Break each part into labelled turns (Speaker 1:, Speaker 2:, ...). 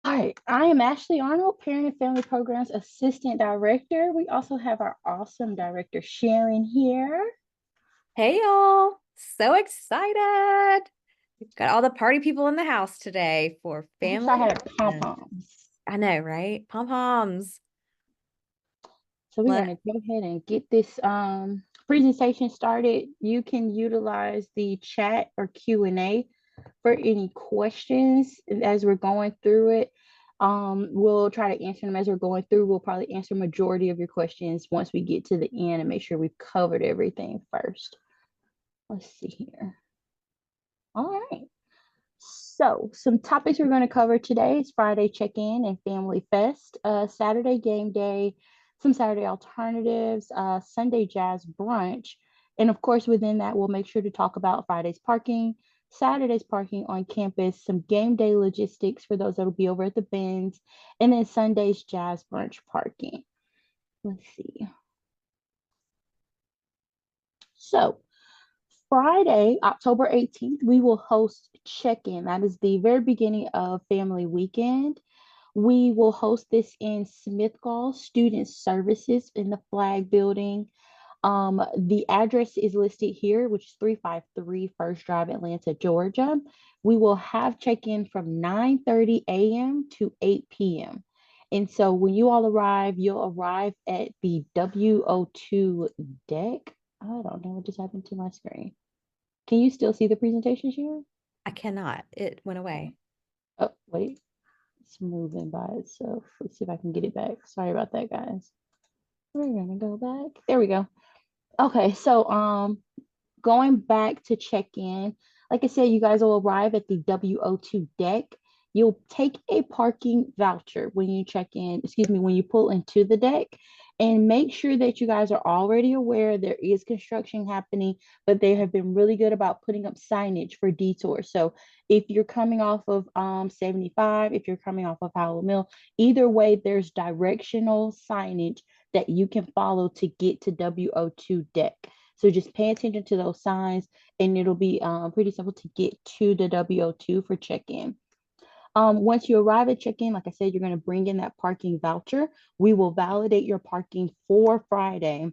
Speaker 1: All right, I am Ashley Arnold, Parent and Family Programs Assistant Director. We also have our awesome director, Sharon, here.
Speaker 2: Hey y'all, so excited. We've got all the party people in the house today for
Speaker 1: I wish I
Speaker 2: family
Speaker 1: had
Speaker 2: weekend.
Speaker 1: pom-poms.
Speaker 2: I know, right? Pom-poms.
Speaker 1: So we're
Speaker 2: Let
Speaker 1: going to go ahead and get this presentation started. You can utilize the chat or Q&A for any questions as we're going through it. We'll try to answer them as we're going through. We'll probably answer majority of your questions once we get to the end and make sure we've covered everything first. Let's see here. All right. So, some topics we're going to cover today is Friday check-in and Family Fest, Saturday game day, some Saturday alternatives, Sunday jazz brunch, and of course, within that, we'll make sure to talk about Friday's parking, Saturday's parking on campus, some game day logistics for those that will be over at the bins, and then Sunday's jazz brunch parking. Let's see. So, Friday, October 18th, we will host check-in. That is the very beginning of family weekend. We will host this in Smith Gall Student Services in the Flag Building. The address is listed here, which is 353 First Drive, Atlanta, Georgia. We will have check-in from 9:30 a.m. to 8 p.m. And so when you all arrive, you'll arrive at the W02 deck. I don't know what just happened to my screen. Can you still see the presentation here?
Speaker 2: I cannot. It went away.
Speaker 1: Oh, wait. It's moving by itself. Let's see if I can get it back. Sorry about that, guys. We're gonna go back. There we go. Okay, so going back to check in, like I said, you guys will arrive at the W02 deck. You'll take a parking voucher when you check in, excuse me, when you pull into the deck, and make sure that you guys are already aware there is construction happening, but they have been really good about putting up signage for detours. So if you're coming off of 75, if you're coming off of Howell Mill, either way, there's directional signage that you can follow to get to W02 deck. So just pay attention to those signs and it'll be pretty simple to get to the W02 for check-in. Once you arrive at check-in, like I said, you're going to bring in that parking voucher. We will validate your parking for Friday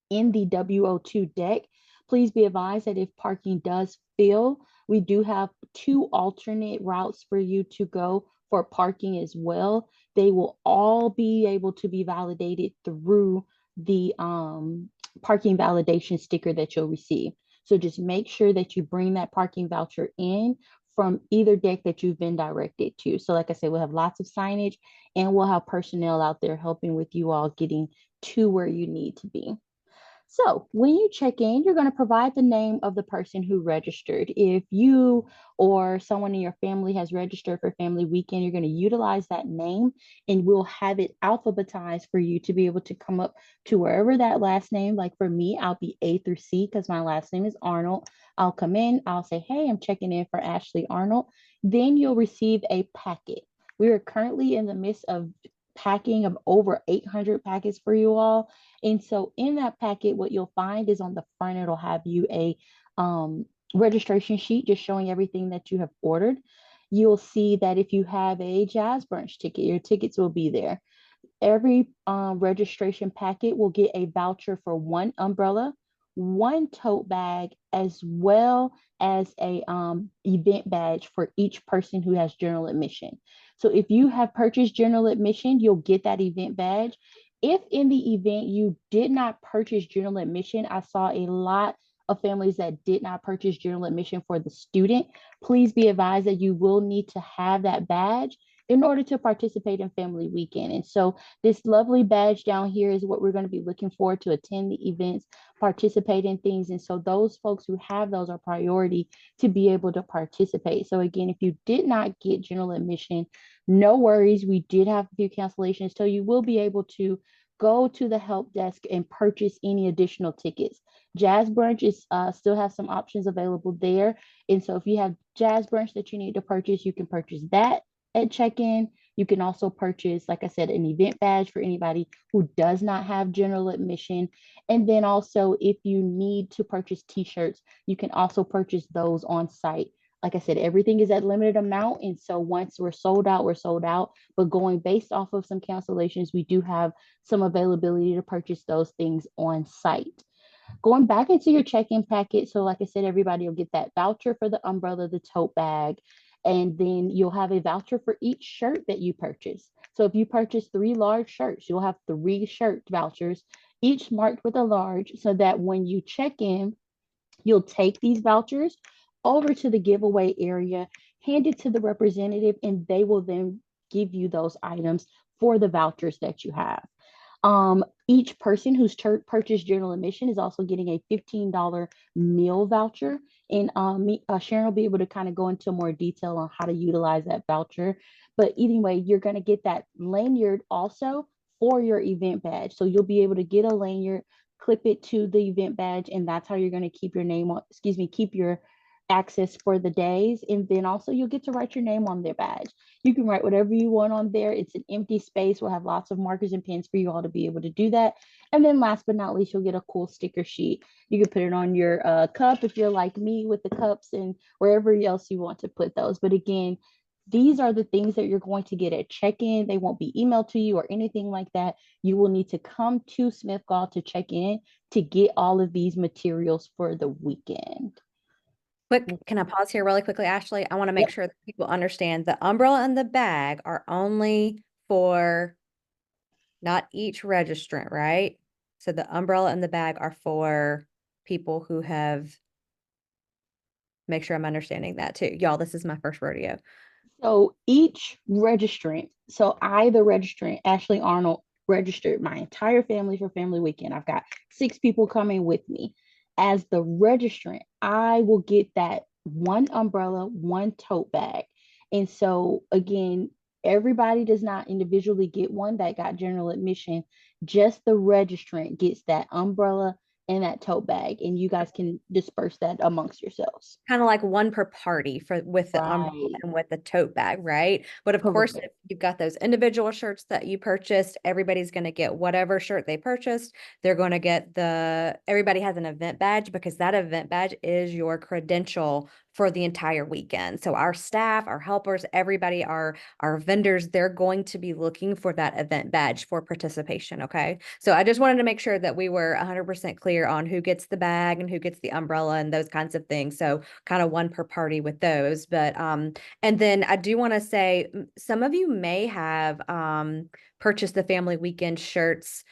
Speaker 1: in the W02 deck. Please be advised that if parking does fill, we do have two alternate routes for you to go for parking as well. They will all be able to be validated through the parking validation sticker that you'll receive. So just make sure that you bring that parking voucher in from either deck that you've been directed to. So like I said, we'll have lots of signage and we'll have personnel out there helping with you all getting to where you need to be. So when you check in, you're going to provide the name of the person who registered. If you or someone in your family has registered for Family Weekend, you're going to utilize that name and we'll have it alphabetized for you to be able to come up to wherever that last name, like for me, I'll be A through C because my last name is Arnold. I'll come in, I'll say, hey, I'm checking in for Ashley Arnold. Then you'll receive a packet. We are currently in the midst of packing of over 800 packets for you all. And so in that packet, what you'll find is on the front, it'll have you a registration sheet just showing everything that you have ordered. You'll see that if you have a Jazz Brunch ticket, your tickets will be there. Every registration packet will get a voucher for one umbrella, one tote bag, as well as a event badge for each person who has general admission. So if you have purchased general admission, you'll get that event badge. If in the event you did not purchase general admission, I saw a lot of families that did not purchase general admission for the student. Please be advised that you will need to have that badge in order to participate in Family Weekend. And so this lovely badge down here is what we're going to be looking for to attend the events, participate in things. And so those folks who have those are priority to be able to participate. So again, if you did not get general admission, no worries. We did have a few cancellations, so you will be able to go to the help desk and purchase any additional tickets. Jazz Brunch is still has some options available there. And so if you have Jazz Brunch that you need to purchase, you can purchase that at check-in. You can also purchase, like I said, an event badge for anybody who does not have general admission. And then also, if you need to purchase t-shirts, you can also purchase those on site Like I said, everything is at limited amount. And so once we're sold out, we're sold out. But going based off of some cancellations, we do have some availability to purchase those things on site. Going back into your check-in packet, so like I said, everybody will get that voucher for the umbrella, the tote bag, and then you'll have a voucher for each shirt that you purchase. So if you purchase 3 large shirts, you'll have 3 shirt vouchers, each marked with a large, so that when you check in, you'll take these vouchers over to the giveaway area, hand it to the representative, and they will then give you those items for the vouchers that you have. Each person who's purchased general admission is also getting a $15 meal voucher. And Sharon will be able to kind of go into more detail on how to utilize that voucher. But anyway, you're going to get that lanyard also for your event badge. So you'll be able to get a lanyard, clip it to the event badge, and that's how you're going to keep your name on, excuse me, keep your access for the days. And then also you'll get to write your name on their badge. You can write whatever you want on there. It's an empty space. We'll have lots of markers and pens for you all to be able to do that. And then last but not least, you'll get a cool sticker sheet. You can put it on your cup if you're like me with the cups and wherever else you want to put those. But again, these are the things that you're going to get at check-in. They won't be emailed to you or anything like that. You will need to come to Smith Gall to check in to get all of these materials for the weekend.
Speaker 2: Quick, can I pause here really quickly, Ashley? I want to make
Speaker 1: Yep.
Speaker 2: sure that people understand the umbrella and the bag are only for not each registrant, right? So the umbrella and the bag are for people who have, make sure I'm understanding that too. Y'all, this is my first rodeo.
Speaker 1: So each registrant, so I, the registrant, Ashley Arnold, registered my entire family for family weekend. I've got 6 people coming with me. As the registrant, I will get that one umbrella, one tote bag. And so again, everybody does not individually get one that got general admission. Just the registrant gets that umbrella and that tote bag, and you guys can disperse that amongst yourselves.
Speaker 2: Kind of like one per party for with the umbrella
Speaker 1: Right.
Speaker 2: and with the tote bag, right? But of course,
Speaker 1: Correct.
Speaker 2: if you've got those individual shirts that you purchased, everybody's going to get whatever shirt they purchased. They're going to get everybody has an event badge because that event badge is your credential for the entire weekend. So our staff, our helpers, everybody, our vendors, they're going to be looking for that event badge for participation. Okay. So I just wanted to make sure that we were 100% clear on who gets the bag and who gets the umbrella and those kinds of things. So kind of one per party with those. But and then I do want to say some of you may have purchased the family weekend shirts.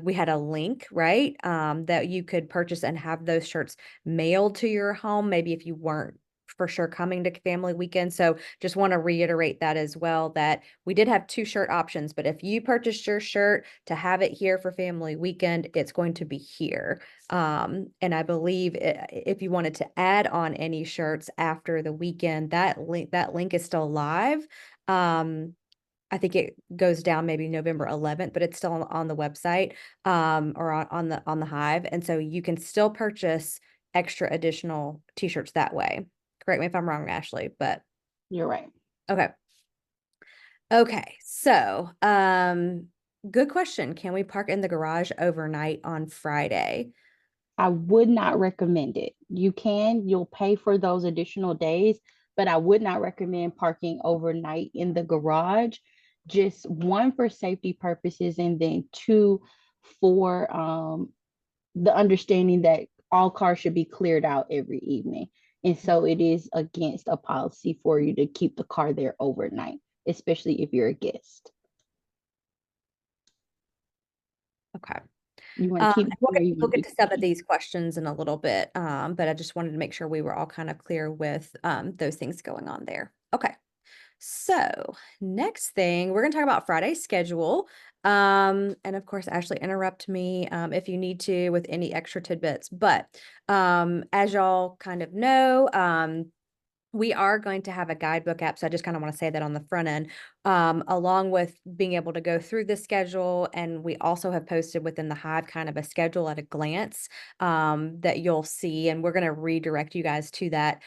Speaker 2: We had a link, right? That you could purchase and have those shirts mailed to your home. Maybe if you weren't for sure coming to family weekend. So just want to reiterate that as well, that we did have 2 shirt options, but if you purchased your shirt to have it here for family weekend, it's going to be here. And I believe if you wanted to add on any shirts after the weekend, that link is still live. I think it goes down maybe November 11th, but it's still on the website, or on the Hive. And so you can still purchase extra additional t-shirts that way. Correct me if I'm wrong, Ashley, but
Speaker 1: You're right.
Speaker 2: okay. Okay. So, good question. Can we park in the garage overnight on Friday?
Speaker 1: I would not recommend it. You'll pay for those additional days, but I would not recommend parking overnight in the garage. Just one, for safety purposes, and then two, for the understanding that all cars should be cleared out every evening. And so it is against a policy for you to keep the car there overnight, especially if you're a guest.
Speaker 2: Okay.
Speaker 1: You want to keep
Speaker 2: We'll
Speaker 1: or you
Speaker 2: we'll
Speaker 1: want to
Speaker 2: get
Speaker 1: be
Speaker 2: to some of
Speaker 1: clean.
Speaker 2: these questions in a little bit, but I just wanted to make sure we were all kind of clear with those things going on there. Okay. So next thing, we're going to talk about Friday's schedule. And of course, Ashley, interrupt me if you need to with any extra tidbits. But as y'all kind of know, we are going to have a guidebook app. So I just kind of want to say that on the front end, along with being able to go through the schedule. And we also have posted within the Hive kind of a schedule at a glance that you'll see. And we're going to redirect you guys to that.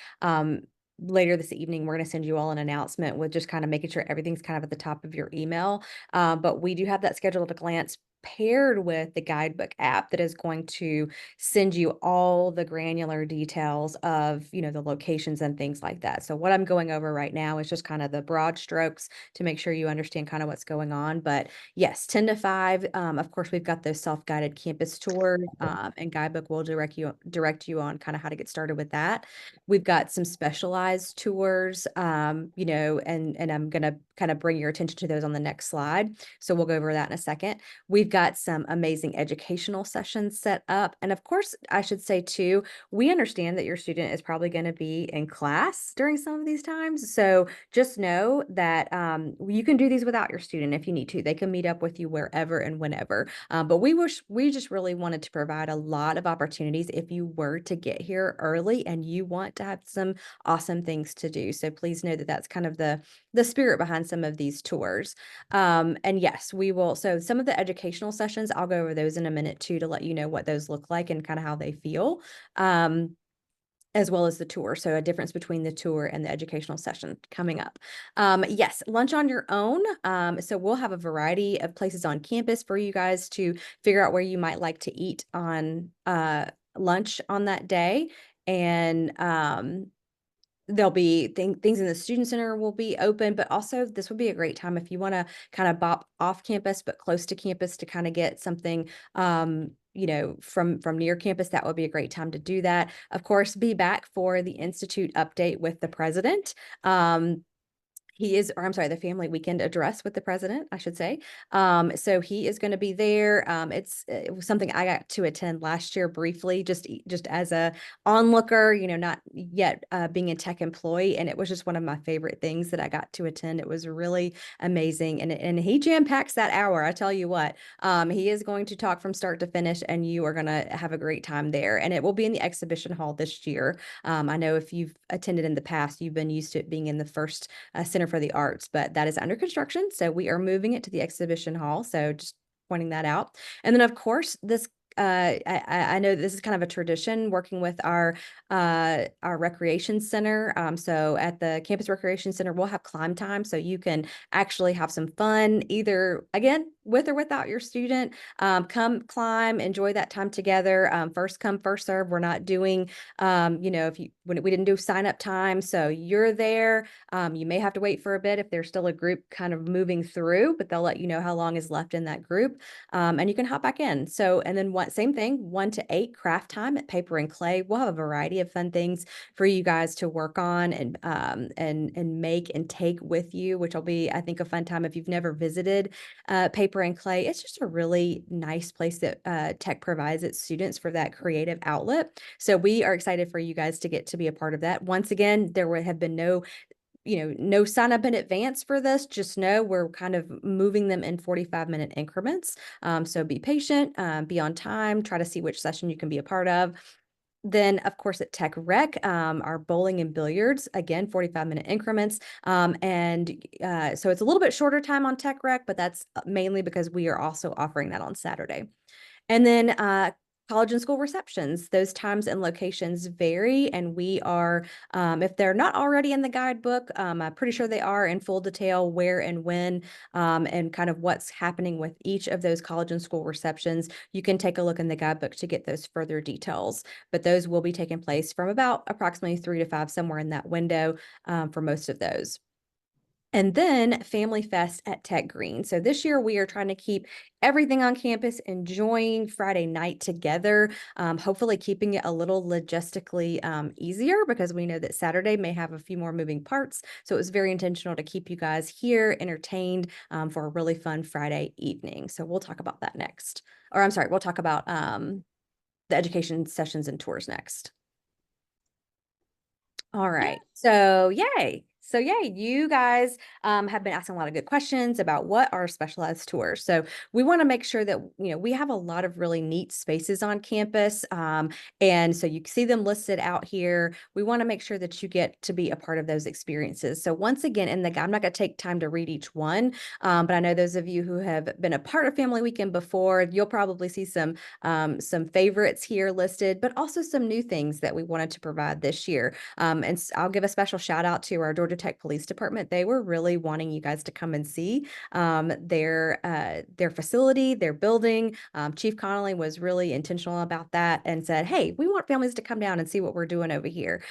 Speaker 2: Later this evening, we're going to send you all an announcement with just kind of making sure everything's kind of at the top of your email. But we do have that schedule at a glance paired with the guidebook app that is going to send you all the granular details of, the locations and things like that. So what I'm going over right now is just kind of the broad strokes to make sure you understand kind of what's going on. But yes, 10 to 5. Of course, we've got those self-guided campus tours, and guidebook will direct you on kind of how to get started with that. We've got some specialized tours, and I'm gonna kind of bring your attention to those on the next slide. So we'll go over that in a second. We've got some amazing educational sessions set up. And of course, I should say too, we understand that your student is probably going to be in class during some of these times. So just know that you can do these without your student if you need to. They can meet up with you wherever and whenever. But we just really wanted to provide a lot of opportunities if you were to get here early and you want to have some awesome things to do. So please know that that's kind of the spirit behind some of these tours. And yes, we will. So some of the educational sessions, I'll go over those in a minute too, to let you know what those look like and kind of how they feel. As well as the tour. So a difference between the tour and the educational session coming up. Yes, lunch on your own. So we'll have a variety of places on campus for you guys to figure out where you might like to eat on lunch on that day. And there'll be things in the student center will be open, but also this would be a great time if you want to kind of bop off campus, but close to campus to kind of get something, from near campus. That would be a great time to do that. Of course, be back for the Institute update with the president. The family weekend address with the president, I should say. So he is going to be there. It was something I got to attend last year briefly, just as a onlooker, not yet being a tech employee. And it was just one of my favorite things that I got to attend. It was really amazing. And he jam packs that hour. I tell you what, he is going to talk from start to finish and you are going to have a great time there. And it will be in the exhibition hall this year. I know if you've attended in the past, you've been used to it being in the first Center for the Arts, but that is under construction. So we are moving it to the exhibition hall. So just pointing that out. And then of course, I know this is kind of a tradition working with our recreation center. So at the campus recreation center, we'll have climb time. So you can actually have some fun, either again, with or without your student. Come climb, enjoy that time together. First come, first serve. We're not doing, when we didn't do sign up time. So you're there. You may have to wait for a bit if there's still a group kind of moving through, but they'll let you know how long is left in that group. And you can hop back in. So, and then same thing, 1 to 8 craft time at Paper and Clay. We'll have a variety of fun things for you guys to work on and make and take with you, which will be, I think, a fun time if you've never visited Paper and Clay. It's just a really nice place that Tech provides its students for that creative outlet. So we are excited for you guys to get to be a part of that. Once again, there would have been no sign up in advance for this. Just know we're kind of moving them in 45-minute increments. So be patient, be on time, try to see which session you can be a part of. Then, of course, at Tech Rec, our bowling and billiards, again, 45-minute increments. So it's a little bit shorter time on Tech Rec, but that's mainly because we are also offering that on Saturday. And then college and school receptions, those times and locations vary. And we are, if they're not already in the guidebook, I'm pretty sure they are in full detail where and when, and kind of what's happening with each of those college and school receptions. You can take a look in the guidebook to get those further details. But those will be taking place from about approximately 3 to 5, somewhere in that window, for most of those. And then Family Fest at Tech Green. So this year we are trying to keep everything on campus, enjoying Friday night together, hopefully keeping it a little logistically easier, because we know that Saturday may have a few more moving parts. So it was very intentional to keep you guys here entertained for a really fun Friday evening. So we'll talk about that next. Or I'm sorry, we'll talk about the education sessions and tours next. All right. So yay. So yay, you guys have been asking a lot of good questions about what are specialized tours. So we want to make sure that, we have a lot of really neat spaces on campus. And so you see them listed out here. We want to make sure that you get to be a part of those experiences. So once again, I'm not going to take time to read each one, but I know those of you who have been a part of Family Weekend before, you'll probably see some favorites here listed, but also some new things that we wanted to provide this year. And I'll give a special shout out to our Georgia Tech Police Department, they were really wanting you guys to come and see their facility, their building. Chief Connolly was really intentional about that and said, hey, we want families to come down and see what we're doing over here.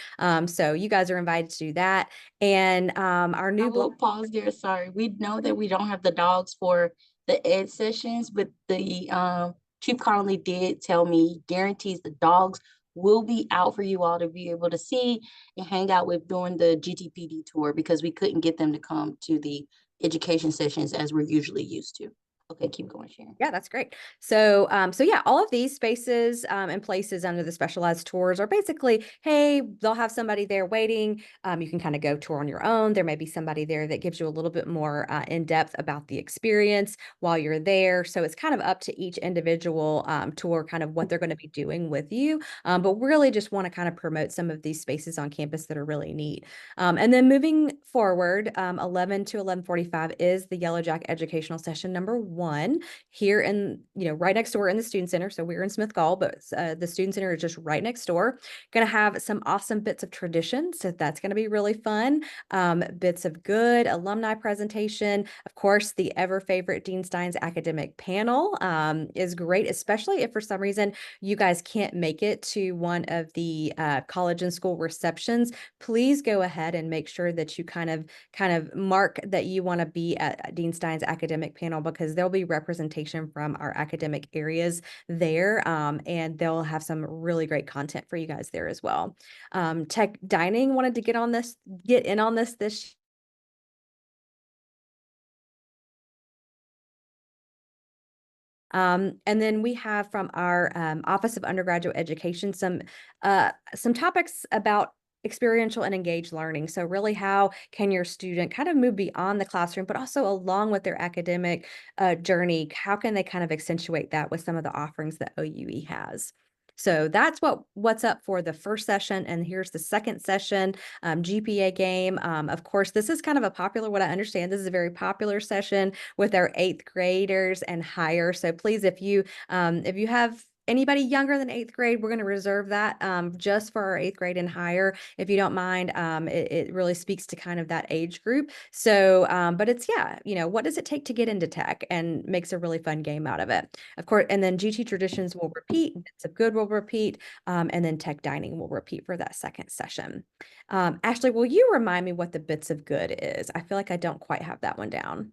Speaker 2: So you guys are invited to do that. And our
Speaker 3: I
Speaker 2: new
Speaker 3: will pause there. Sorry. We know that we don't have the dogs for the ed sessions, but the Chief Connolly did tell me guarantees the dogs will be out for you all to be able to see and hang out with during the GTPD tour because we couldn't get them to come to the education sessions as we're usually used to. Okay, keep going, Sharon.
Speaker 2: Yeah, that's great. So, so yeah, all of these spaces and places under the specialized tours are basically, hey, they'll have somebody there waiting. You can kind of go tour on your own. There may be somebody there that gives you a little bit more in depth about the experience while you're there. So it's kind of up to each individual tour, kind of what they're going to be doing with you. But really just want to kind of promote some of these spaces on campus that are really neat. And then moving forward, 11 to 11:45 is the Yellow Jack Educational Session number 1 here in, right next door in the Student Center. So we're in Smith Gall, but the Student Center is just right next door. Going to have some awesome bits of tradition. So that's going to be really fun. Bits of good alumni presentation. Of course, the ever favorite Dean Stein's academic panel is great, especially if for some reason you guys can't make it to one of the college and school receptions. Please go ahead and make sure that you kind of mark that you want to be at Dean Stein's academic panel, because there'll be representation from our academic areas there, and they'll have some really great content for you guys there as well. Tech Dining wanted to get in on this and then we have from our Office of Undergraduate Education some topics about experiential and engaged learning. So really, how can your student kind of move beyond the classroom, but also along with their academic journey? How can they kind of accentuate that with some of the offerings that OUE has? So that's what's up for the first session. And here's the second session, GPA game. Of course, this is kind of a popular, what I understand, this is a very popular session with our 8th graders and higher. So please, if you have anybody younger than 8th grade, we're going to reserve that just for our 8th grade and higher, if you don't mind. It really speaks to kind of that age group. So, but it's, what does it take to get into tech, and makes a really fun game out of it. Of course, and then GT Traditions will repeat, Bits of Good will repeat, and then Tech Dining will repeat for that second session. Ashley, will you remind me what the Bits of Good is? I feel like I don't quite have that one down.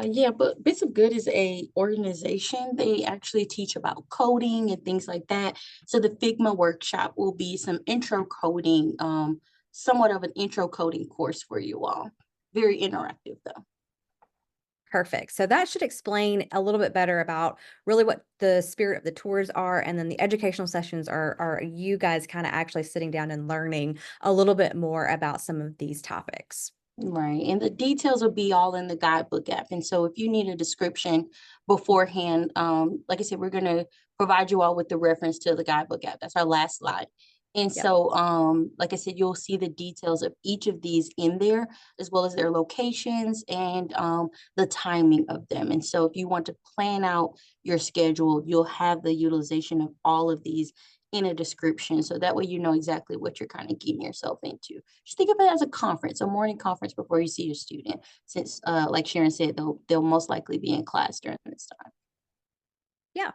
Speaker 3: Yeah, but Bits of Good is a organization. They actually teach about coding and things like that. So the Figma workshop will be some intro coding, somewhat of an intro coding course for you all. Very interactive though.
Speaker 2: Perfect. So that should explain a little bit better about really what the spirit of the tours are. And then the educational sessions are you guys kind of actually sitting down and learning a little bit more about some of these topics.
Speaker 3: Right. And the details will be all in the guidebook app. And so if you need a description beforehand, like I said, we're going to provide you all with the reference to the guidebook app. That's our last slide. And
Speaker 2: Yep.
Speaker 3: so, like I said, you'll see the details of each of these in there, as well as their locations and the timing of them. And so if you want to plan out your schedule, you'll have the utilization of all of these in a description. So that way you know exactly what you're kind of getting yourself into. Just think of it as a conference, a morning conference before you see your student, since like Sharon said, they'll most likely be in class during this time.
Speaker 2: Yeah.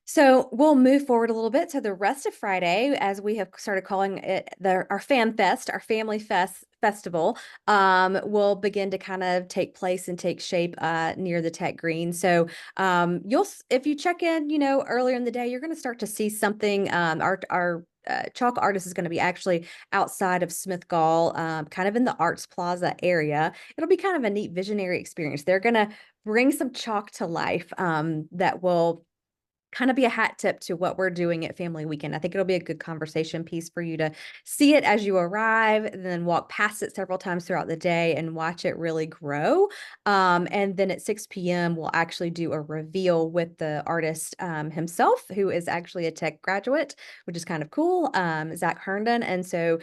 Speaker 2: So we'll move forward a little bit. So the rest of Friday, as we have started calling it our Fan Fest, our Family Festival, will begin to kind of take place and take shape near the Tech Green. So if you check in, earlier in the day, you're going to start to see something. Our chalk artist is going to be actually outside of Smith Gall, kind of in the Arts Plaza area. It'll be kind of a neat visionary experience. They're going to bring some chalk to life that will kind of be a hat tip to what we're doing at Family Weekend. I think it'll be a good conversation piece for you to see it as you arrive, and then walk past it several times throughout the day and watch it really grow. And then at 6 p.m., we'll actually do a reveal with the artist himself, who is actually a tech graduate, which is kind of cool, Zach Herndon. And so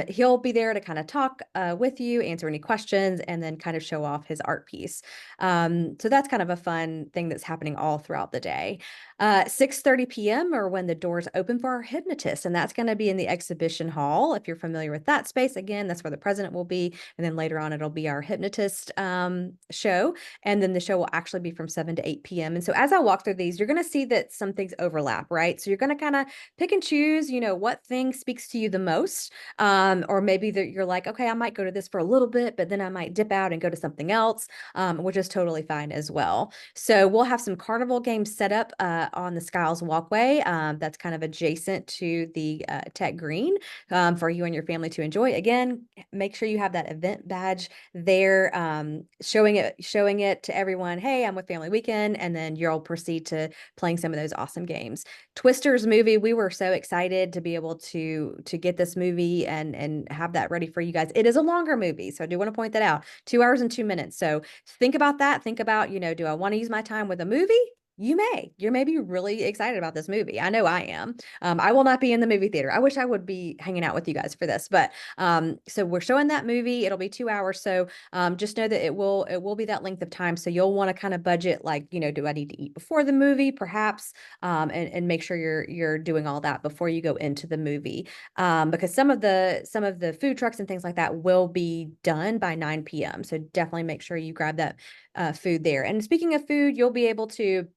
Speaker 2: he'll be there to kind of talk with you, answer any questions, and then kind of show off his art piece. So that's kind of a fun thing that's happening all throughout the day. 6:30 p.m. or when the doors open for our hypnotist, and that's going to be in the exhibition hall. If you're familiar with that space, again, that's where the president will be. And then later on, it'll be our hypnotist show. And then the show will actually be from 7 to 8 p.m. And so as I walk through these, you're going to see that some things overlap, right? So you're going to kind of pick and choose, what thing speaks to you the most. Or maybe that you're like, okay, I might go to this for a little bit, but then I might dip out and go to something else, which is totally fine as well. So we'll have some carnival games set up on the Skiles Walkway. That's kind of adjacent to the Tech Green for you and your family to enjoy. Again, make sure you have that event badge there, showing it to everyone. Hey, I'm with Family Weekend, and then you'll proceed to playing some of those awesome games. Twisters movie, we were so excited to be able to get this movie and have that ready for you guys. It is a longer movie, so I do want to point that out. 2 hours and 2 minutes. So think about that. Think about, do I want to use my time with a movie? You may be really excited about this movie. I know I am. I will not be in the movie theater. I wish I would be hanging out with you guys for this, but so we're showing that movie. It'll be 2 hours. So just know that it will be that length of time. So you'll want to kind of budget, like, do I need to eat before the movie, perhaps, and make sure you're doing all that before you go into the movie, because some of the food trucks and things like that will be done by 9 p.m. So definitely make sure you grab that food there. And speaking of food, you'll be able to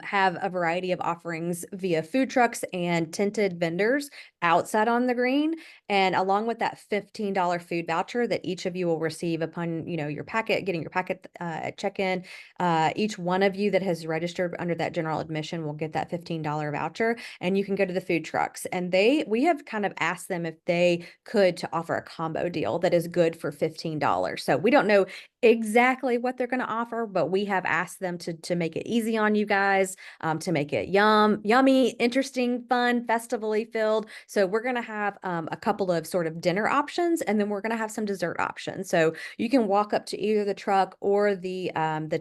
Speaker 2: have a variety of offerings via food trucks and tinted vendors outside on the green. And along with that $15 food voucher that each of you will receive upon, getting your packet at check-in, each one of you that has registered under that general admission will get that $15 voucher, and you can go to the food trucks. And we have kind of asked them if they could to offer a combo deal that is good for $15. So we don't know exactly what they're going to offer, but we have asked them to make it easy on you guys, to make it yummy, interesting, fun, festivally filled. So we're going to have a couple of sort of dinner options, and then we're going to have some dessert options. So you can walk up to either the truck or the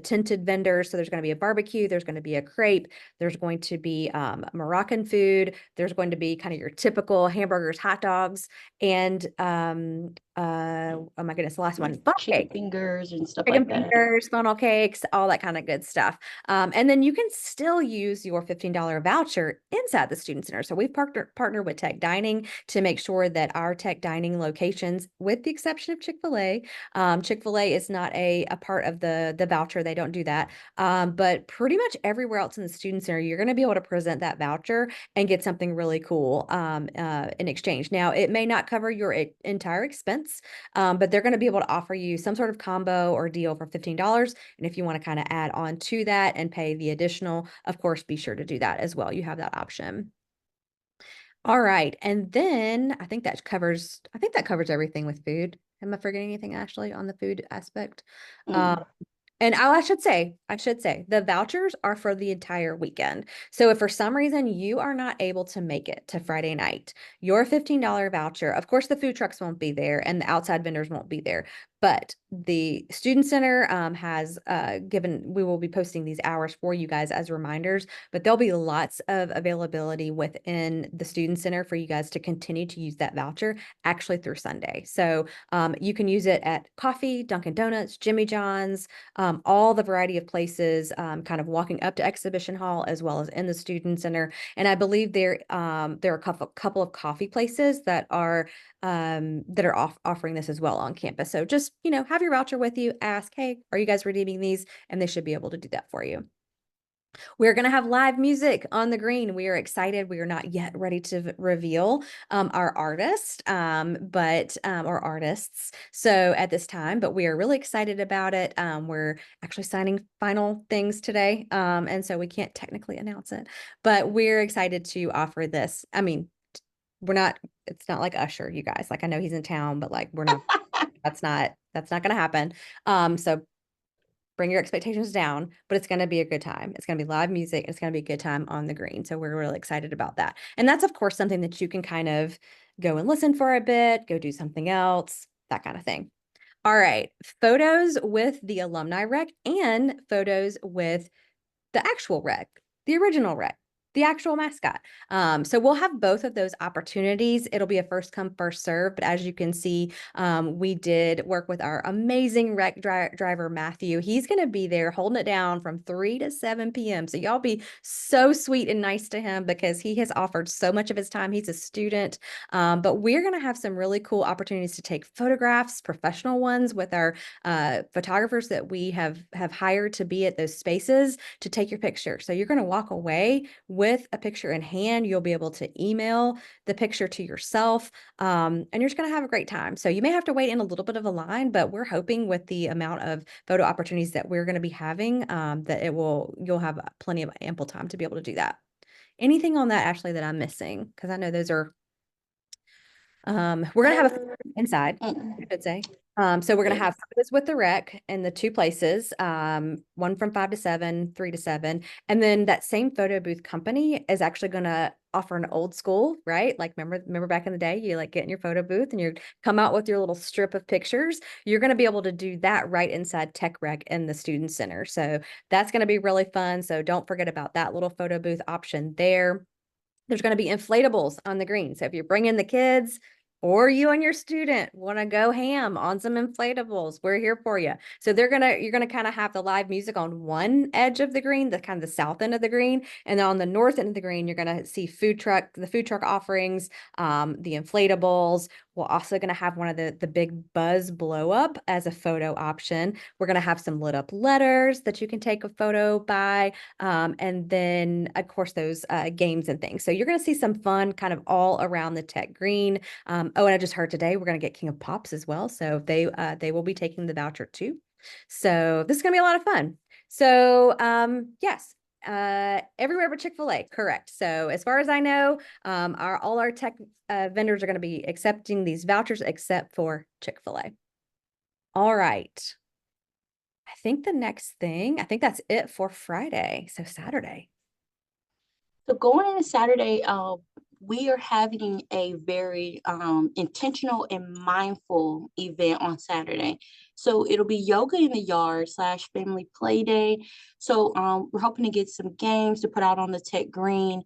Speaker 2: tinted vendors. So there's going to be a barbecue, there's going to be a crepe, there's going to be Moroccan food, there's going to be kind of your typical hamburgers, hot dogs, and oh my goodness, the last one, funnel
Speaker 3: Chicken
Speaker 2: cake.
Speaker 3: fingers and stuff
Speaker 2: Chicken
Speaker 3: like that.
Speaker 2: fingers, funnel cakes, all that kind of good stuff. And then you can still use your $15 voucher inside the Student Center. So we've partnered with Tech Dining to make sure that our Tech Dining locations, with the exception of Chick-fil-A, Chick-fil-A is not a part of the voucher. They don't do that. But pretty much everywhere else in the Student Center, you're going to be able to present that voucher and get something really cool in exchange. Now, it may not cover your entire expense, but they're going to be able to offer you some sort of combo or deal for $15. And if you want to kind of add on to that and pay the additional, of course, be sure to do that as well. You have that option. All right. And then I think that covers everything with food. Am I forgetting anything, Ashley, on the food aspect?
Speaker 3: Mm.
Speaker 2: And I should say, the vouchers are for the entire weekend. So if for some reason you are not able to make it to Friday night, your $15 voucher, of course, the food trucks won't be there and the outside vendors won't be there, but the Student Center has we will be posting these hours for you guys as reminders, but there'll be lots of availability within the Student Center for you guys to continue to use that voucher actually through Sunday. So you can use it at coffee, Dunkin' Donuts, Jimmy John's, all the variety of places, kind of walking up to Exhibition Hall as well as in the Student Center. And I believe there are a couple of coffee places that are offering this as well on campus. So just, have your voucher with you, ask, hey, are you guys redeeming these? And they should be able to do that for you. We're going to have live music on the green. We are excited. We are not yet ready to reveal our artist, or artists. So at this time, but we are really excited about it. We're actually signing final things today. And so we can't technically announce it, but we're excited to offer this. I mean, it's not like Usher, you guys. Like, I know he's in town, but like, that's not going to happen. So bring your expectations down, but it's going to be a good time. It's going to be live music. It's going to be a good time on the green. So we're really excited about that. And that's, of course, something that you can kind of go and listen for a bit, go do something else, that kind of thing. All right. Photos with the alumni rec and photos with the actual rec, the original rec. the actual mascot. So we'll have both of those opportunities. It'll be a first come, first serve. But as you can see, we did work with our amazing rec driver, Matthew. He's going to be there holding it down from 3 to 7 p.m. So y'all be so sweet and nice to him because he has offered so much of his time. He's a student. But we're going to have some really cool opportunities to take photographs, professional ones with our photographers that we have hired to be at those spaces to take your picture. So you're going to walk away with a picture in hand. You'll be able to email the picture to yourself, and you're just going to have a great time. So you may have to wait in a little bit of a line, but we're hoping with the amount of photo opportunities that we're going to be having, that you'll have plenty of ample time to be able to do that. Anything on that, Ashley, that I'm missing? Because I know those are, we're going to have a inside, I should say. So we're going to have photos with the rec in the two places, one from 5 to 7, 3 to 7. And then that same photo booth company is actually going to offer an old school, right? Like remember back in the day, you like get in your photo booth and you come out with your little strip of pictures. You're going to be able to do that right inside Tech Rec in the Student Center. So that's going to be really fun. So don't forget about that little photo booth option there. There's going to be inflatables on the green. So if you're bringing the kids or you and your student want to go ham on some inflatables, we're here for you. So you're going to kind of have the live music on one edge of the green, the kind of the south end of the green. And then on the north end of the green, you're going to see the food truck offerings, the inflatables. We're also going to have one of the big buzz blow up as a photo option. We're going to have some lit up letters that you can take a photo by. And then of course those games and things. So you're going to see some fun kind of all around the Tech Green. Oh, and I just heard today we're going to get King of Pops as well. So they will be taking the voucher too. So this is going to be a lot of fun. So yes, everywhere but Chick-fil-A, correct. So as far as I know, all our tech vendors are going to be accepting these vouchers except for Chick-fil-A. All right. I think that's it for Friday. So Saturday.
Speaker 3: So going into Saturday, we are having a very intentional and mindful event on Saturday. So it'll be yoga in the yard / family play day. So we're hoping to get some games to put out on the Tech Green.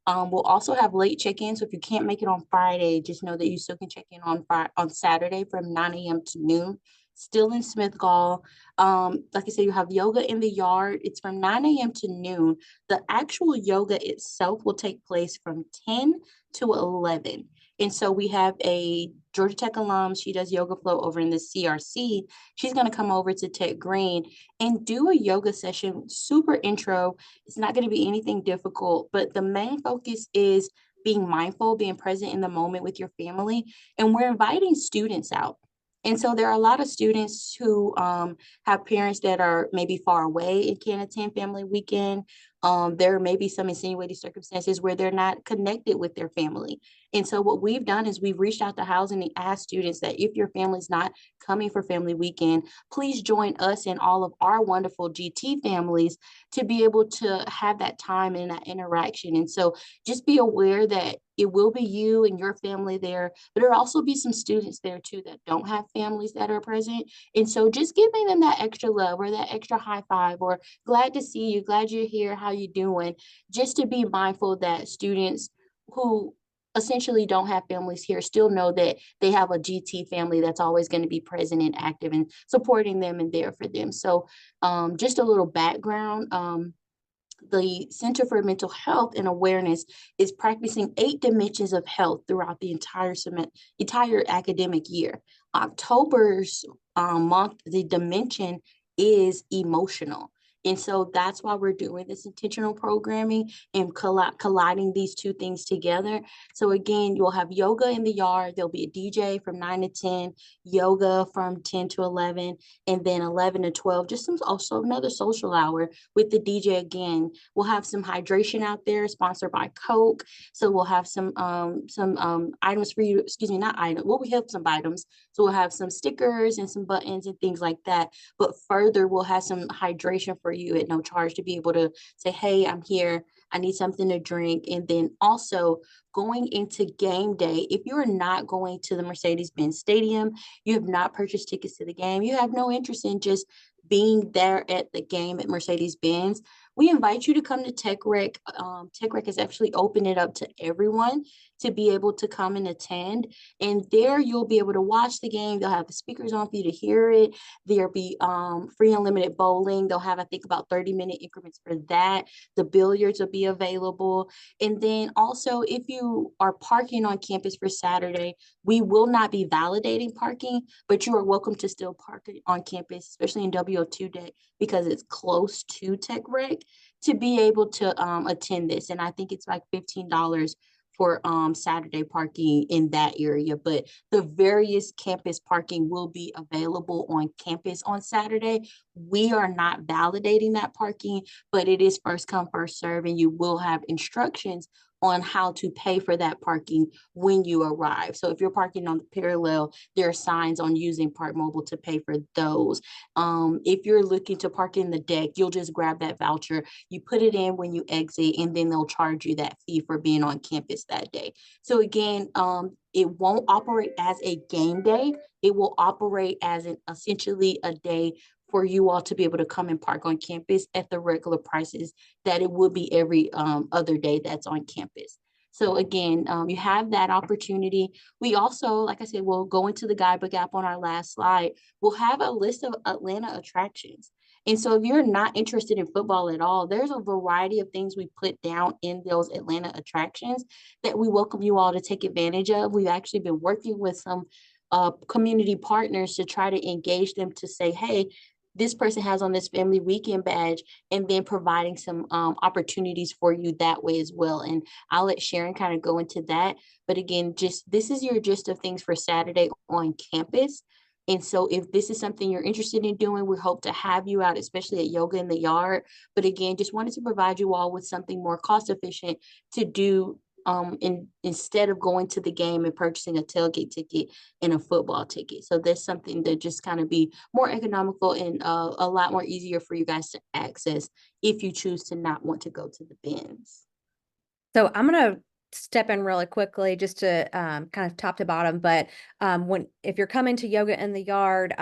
Speaker 3: We'll also have late check-in. So if you can't make it on Friday, just know that you still can check in on Saturday from 9 a.m. to noon. Still in Smith Gall. Like I said, you have yoga in the yard. It's from 9 a.m. to noon. The actual yoga itself will take place from 10 to 11. And so we have a Georgia Tech alum. She does yoga flow over in the CRC. She's going to come over to Tech Green and do a yoga session, super intro. It's not going to be anything difficult, but the main focus is being mindful, being present in the moment with your family. And we're inviting students out. And so there are a lot of students who have parents that are maybe far away and can't attend family weekend. There may be some insinuating circumstances where they're not connected with their family. And so what we've done is we've reached out to housing and asked students that if your family's not coming for family weekend, please join us and all of our wonderful GT families to be able to have that time and that interaction. And so just be aware that it will be you and your family there, but there'll also be some students there too that don't have families that are present. And so just giving them that extra love or that extra high five or glad to see you, glad you're here, how you doing, just to be mindful that students who essentially don't have families here still know that they have a GT family that's always going to be present and active and supporting them and there for them. So just a little background. The Center for Mental Health and Awareness is practicing 8 dimensions of health throughout the entire academic year. October's month, the dimension is emotional. And so that's why we're doing this intentional programming and colliding these two things together. So again, you'll have yoga in the yard. There'll be a DJ from 9 to 10, yoga from 10 to 11, and then 11 to 12, just also another social hour with the DJ again. We'll have some hydration out there sponsored by Coke. So we'll have some items for you, excuse me, not items. Well, we have some items. So we'll have some stickers and some buttons and things like that. But further, we'll have some hydration for you at no charge to be able to say, hey, I'm here. I need something to drink. And then also going into game day, if you're not going to the Mercedes-Benz Stadium, you have not purchased tickets to the game, you have no interest in just being there at the game at Mercedes-Benz, we invite you to come to Tech Rec. Tech Rec is actually opening it up to everyone to be able to come and attend. And there you'll be able to watch the game. They'll have the speakers on for you to hear it. There'll be free unlimited bowling. They'll have, I think, about 30-minute increments for that. The billiards will be available. And then also, if you are parking on campus for Saturday, we will not be validating parking, but you are welcome to still park on campus, especially in W02 Deck, because it's close to Tech Rec, to be able to attend this. And I think it's like $15 for Saturday parking in that area. But the various campus parking will be available on campus on Saturday. We are not validating that parking, but it is first come, first serve, and you will have instructions on how to pay for that parking when you arrive. So if you're parking on the parallel, there are signs on using Park Mobile to pay for those. If you're looking to park in the deck, you'll just grab that voucher, you put it in when you exit, and then they'll charge you that fee for being on campus that day. So again, it won't operate as a game day. It will operate as essentially a day for you all to be able to come and park on campus at the regular prices that it would be every other day that's on campus. So again, you have that opportunity. We also, like I said, we'll go into the guidebook app on our last slide. We'll have a list of Atlanta attractions. And so if you're not interested in football at all, there's a variety of things we put down in those Atlanta attractions that we welcome you all to take advantage of. We've actually been working with some community partners to try to engage them to say, hey, this person has on this family weekend badge, and then providing some opportunities for you that way as well. And I'll let Sharon kind of go into that. But again, just this is your gist of things for Saturday on campus. And so if this is something you're interested in doing, we hope to have you out, especially at Yoga in the Yard. But again, just wanted to provide you all with something more cost efficient to do instead of going to the game and purchasing a tailgate ticket and a football ticket. So that's something to just kind of be more economical and a lot more easier for you guys to access if you choose to not want to go to the bins.
Speaker 2: So I'm going to step in really quickly just to kind of top to bottom. But if you're coming to Yoga in the Yard,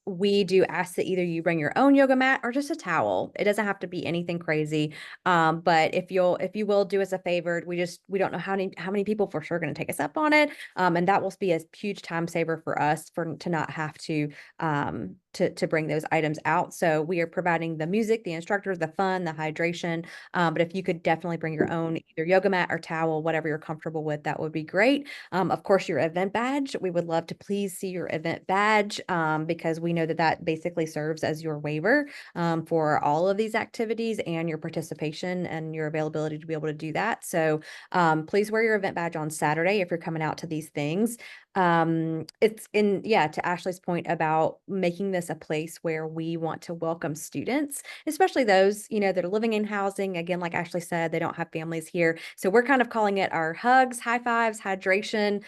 Speaker 2: we do ask that either you bring your own yoga mat or just a towel. It doesn't have to be anything crazy. But if you will do us a favor, we don't know how many people for sure are going to take us up on it. And that will be a huge time saver for us to not have to bring those items out. So we are providing the music, the instructors, the fun, the hydration. But if you could definitely bring your own either yoga mat or towel, whatever you're comfortable with, that would be great. Of course, your event badge, we would love to please see your event badge because we know that basically serves as your waiver for all of these activities and your participation and your availability to be able to do that. So please wear your event badge on Saturday if you're coming out to these things. To Ashley's point about making this a place where we want to welcome students, especially those, that are living in housing. Again, like Ashley said, they don't have families here. So we're kind of calling it our hugs, high fives, hydration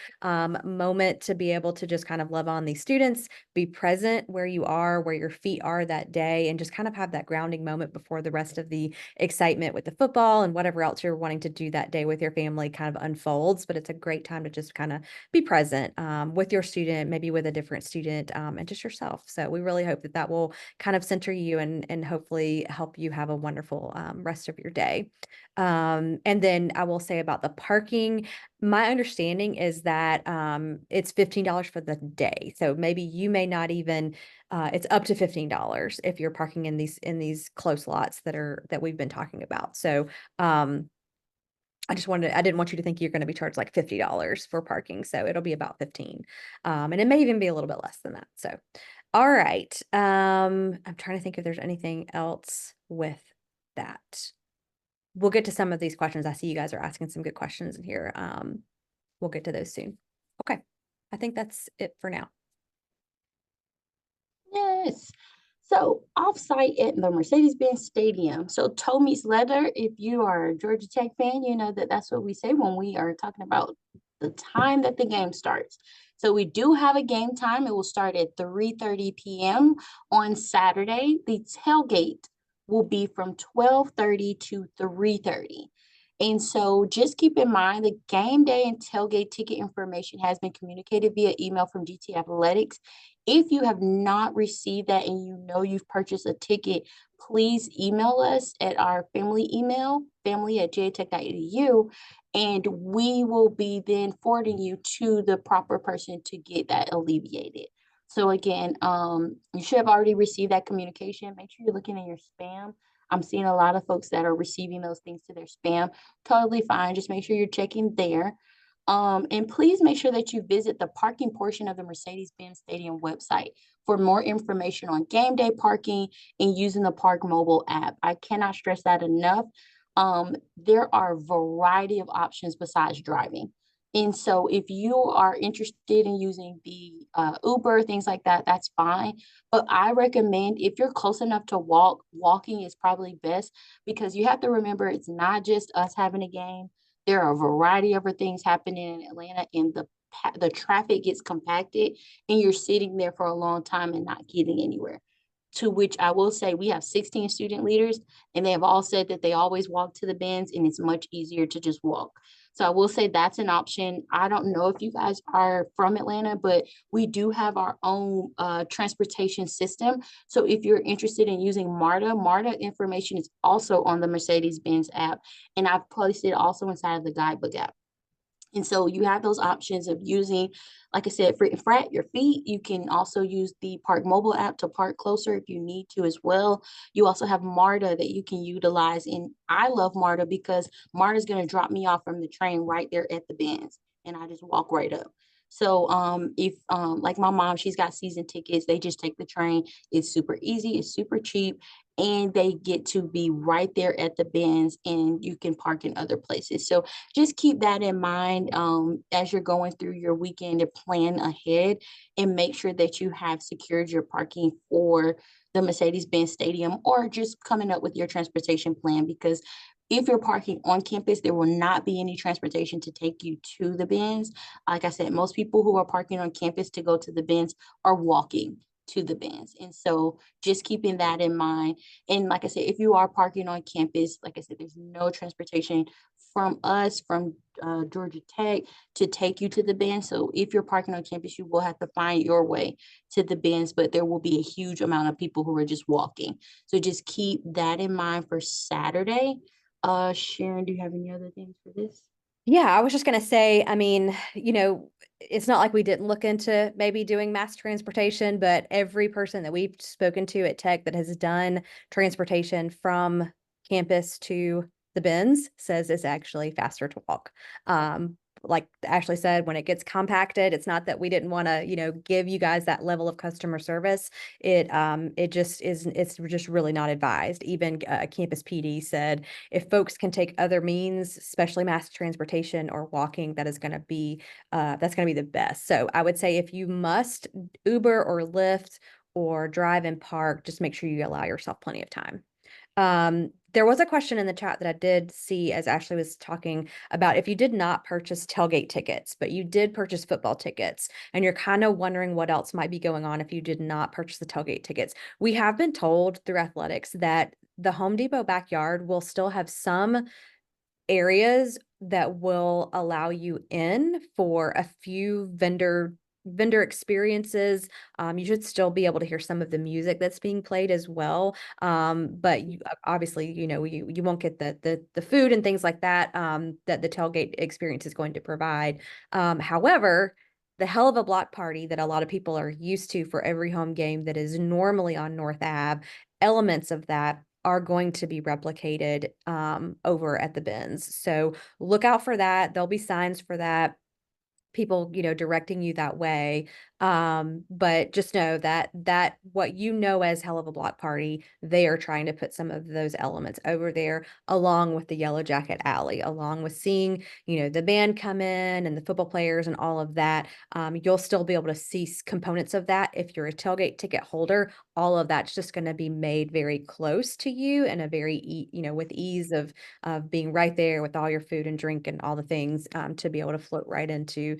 Speaker 2: moment to be able to just kind of love on these students, be present where you are, where your feet are that day, and just kind of have that grounding moment before the rest of the excitement with the football and whatever else you're wanting to do that day with your family kind of unfolds. But it's a great time to just kind of be present with your student, maybe with a different student, and just yourself. So we really hope that will kind of center you and hopefully help you have a wonderful rest of your day. And then I will say about the parking, my understanding is that it's $15 for the day. So maybe you may not even, it's up to $15 if you're parking in these close lots that we've been talking about. So I didn't want you to think you're going to be charged like $50 for parking. So it'll be about 15. And it may even be a little bit less than that. So, all right. I'm trying to think if there's anything else with that. We'll get to some of these questions. I see you guys are asking some good questions in here. We'll get to those soon. Okay. I think that's it for now.
Speaker 3: Yes. So offsite at the Mercedes-Benz Stadium. So toe meets leather. If you are a Georgia Tech fan, you know that's what we say when we are talking about the time that the game starts. So we do have a game time. It will start at 3:30 p.m. on Saturday. The tailgate will be from 12:30 to 3:30. And so just keep in mind the game day and tailgate ticket information has been communicated via email from GT Athletics. If you have not received that and you know you've purchased a ticket, please email us at our family email, family@jatech.edu, and we will be then forwarding you to the proper person to get that alleviated. So again, you should have already received that communication. Make sure you're looking in your spam. I'm seeing a lot of folks that are receiving those things to their spam. Totally fine. Just make sure you're checking there. And please make sure that you visit the parking portion of the Mercedes-Benz Stadium website for more information on game day parking and using the Park Mobile app. I cannot stress that enough. There are a variety of options besides driving. And so if you are interested in using the Uber, things like that, that's fine. But I recommend if you're close enough to walk, walking is probably best because you have to remember it's not just us having a game. There are a variety of other things happening in Atlanta and the traffic gets compacted and you're sitting there for a long time and not getting anywhere. To which I will say we have 16 student leaders and they have all said that they always walk to the bins and it's much easier to just walk. So I will say that's an option. I don't know if you guys are from Atlanta, but we do have our own transportation system. So if you're interested in using MARTA information is also on the Mercedes-Benz app. And I've placed it also inside of the guidebook app. And so you have those options of using, like I said, frat your feet. You can also use the Park Mobile app to park closer if you need to as well. You also have MARTA that you can utilize. And I love MARTA because MARTA is going to drop me off from the train right there at the bins. And I just walk right up. So if like my mom, she's got season tickets, they just take the train. It's super easy, it's super cheap, and they get to be right there at the bins and you can park in other places. So just keep that in mind as you're going through your weekend to plan ahead and make sure that you have secured your parking for the Mercedes-Benz Stadium or just coming up with your transportation plan because if you're parking on campus, there will not be any transportation to take you to the bins. Like I said, most people who are parking on campus to go to the bins are walking to the bins. And so just keeping that in mind. And like I said, if you are parking on campus, like I said, there's no transportation from us, from Georgia Tech to take you to the bins. So if you're parking on campus, you will have to find your way to the bins, but there will be a huge amount of people who are just walking. So just keep that in mind for Saturday. Sharon, do you have any other things for this?
Speaker 2: Yeah, I was just gonna say, I mean, it's not like we didn't look into maybe doing mass transportation, but every person that we've spoken to at Tech that has done transportation from campus to the bins says it's actually faster to walk. Like Ashley said, when it gets compacted, it's not that we didn't want to, give you guys that level of customer service. It just isn't, it's just really not advised. Even Campus PD said if folks can take other means, especially mass transportation or walking, that's going to be the best. So I would say if you must Uber or Lyft or drive and park, just make sure you allow yourself plenty of time. There was a question in the chat that I did see as Ashley was talking about if you did not purchase tailgate tickets, but you did purchase football tickets, and you're kind of wondering what else might be going on if you did not purchase the tailgate tickets. We have been told through athletics that the Home Depot backyard will still have some areas that will allow you in for a few vendor experiences. You should still be able to hear some of the music that's being played as well. But you, obviously, you won't get the food and things like that that the tailgate experience is going to provide. However, the hell of a block party that a lot of people are used to for every home game that is normally on North Ave, elements of that are going to be replicated over at the bins. So look out for that. There'll be signs for that, people, directing you that way. But just know that what as hell of a block party, they are trying to put some of those elements over there along with the Yellow Jacket Alley, along with seeing, the band come in and the football players and all of that. You'll still be able to see components of that. If you're a tailgate ticket holder, all of that's just going to be made very close to you and a very, with ease of being right there with all your food and drink and all the things to be able to float right into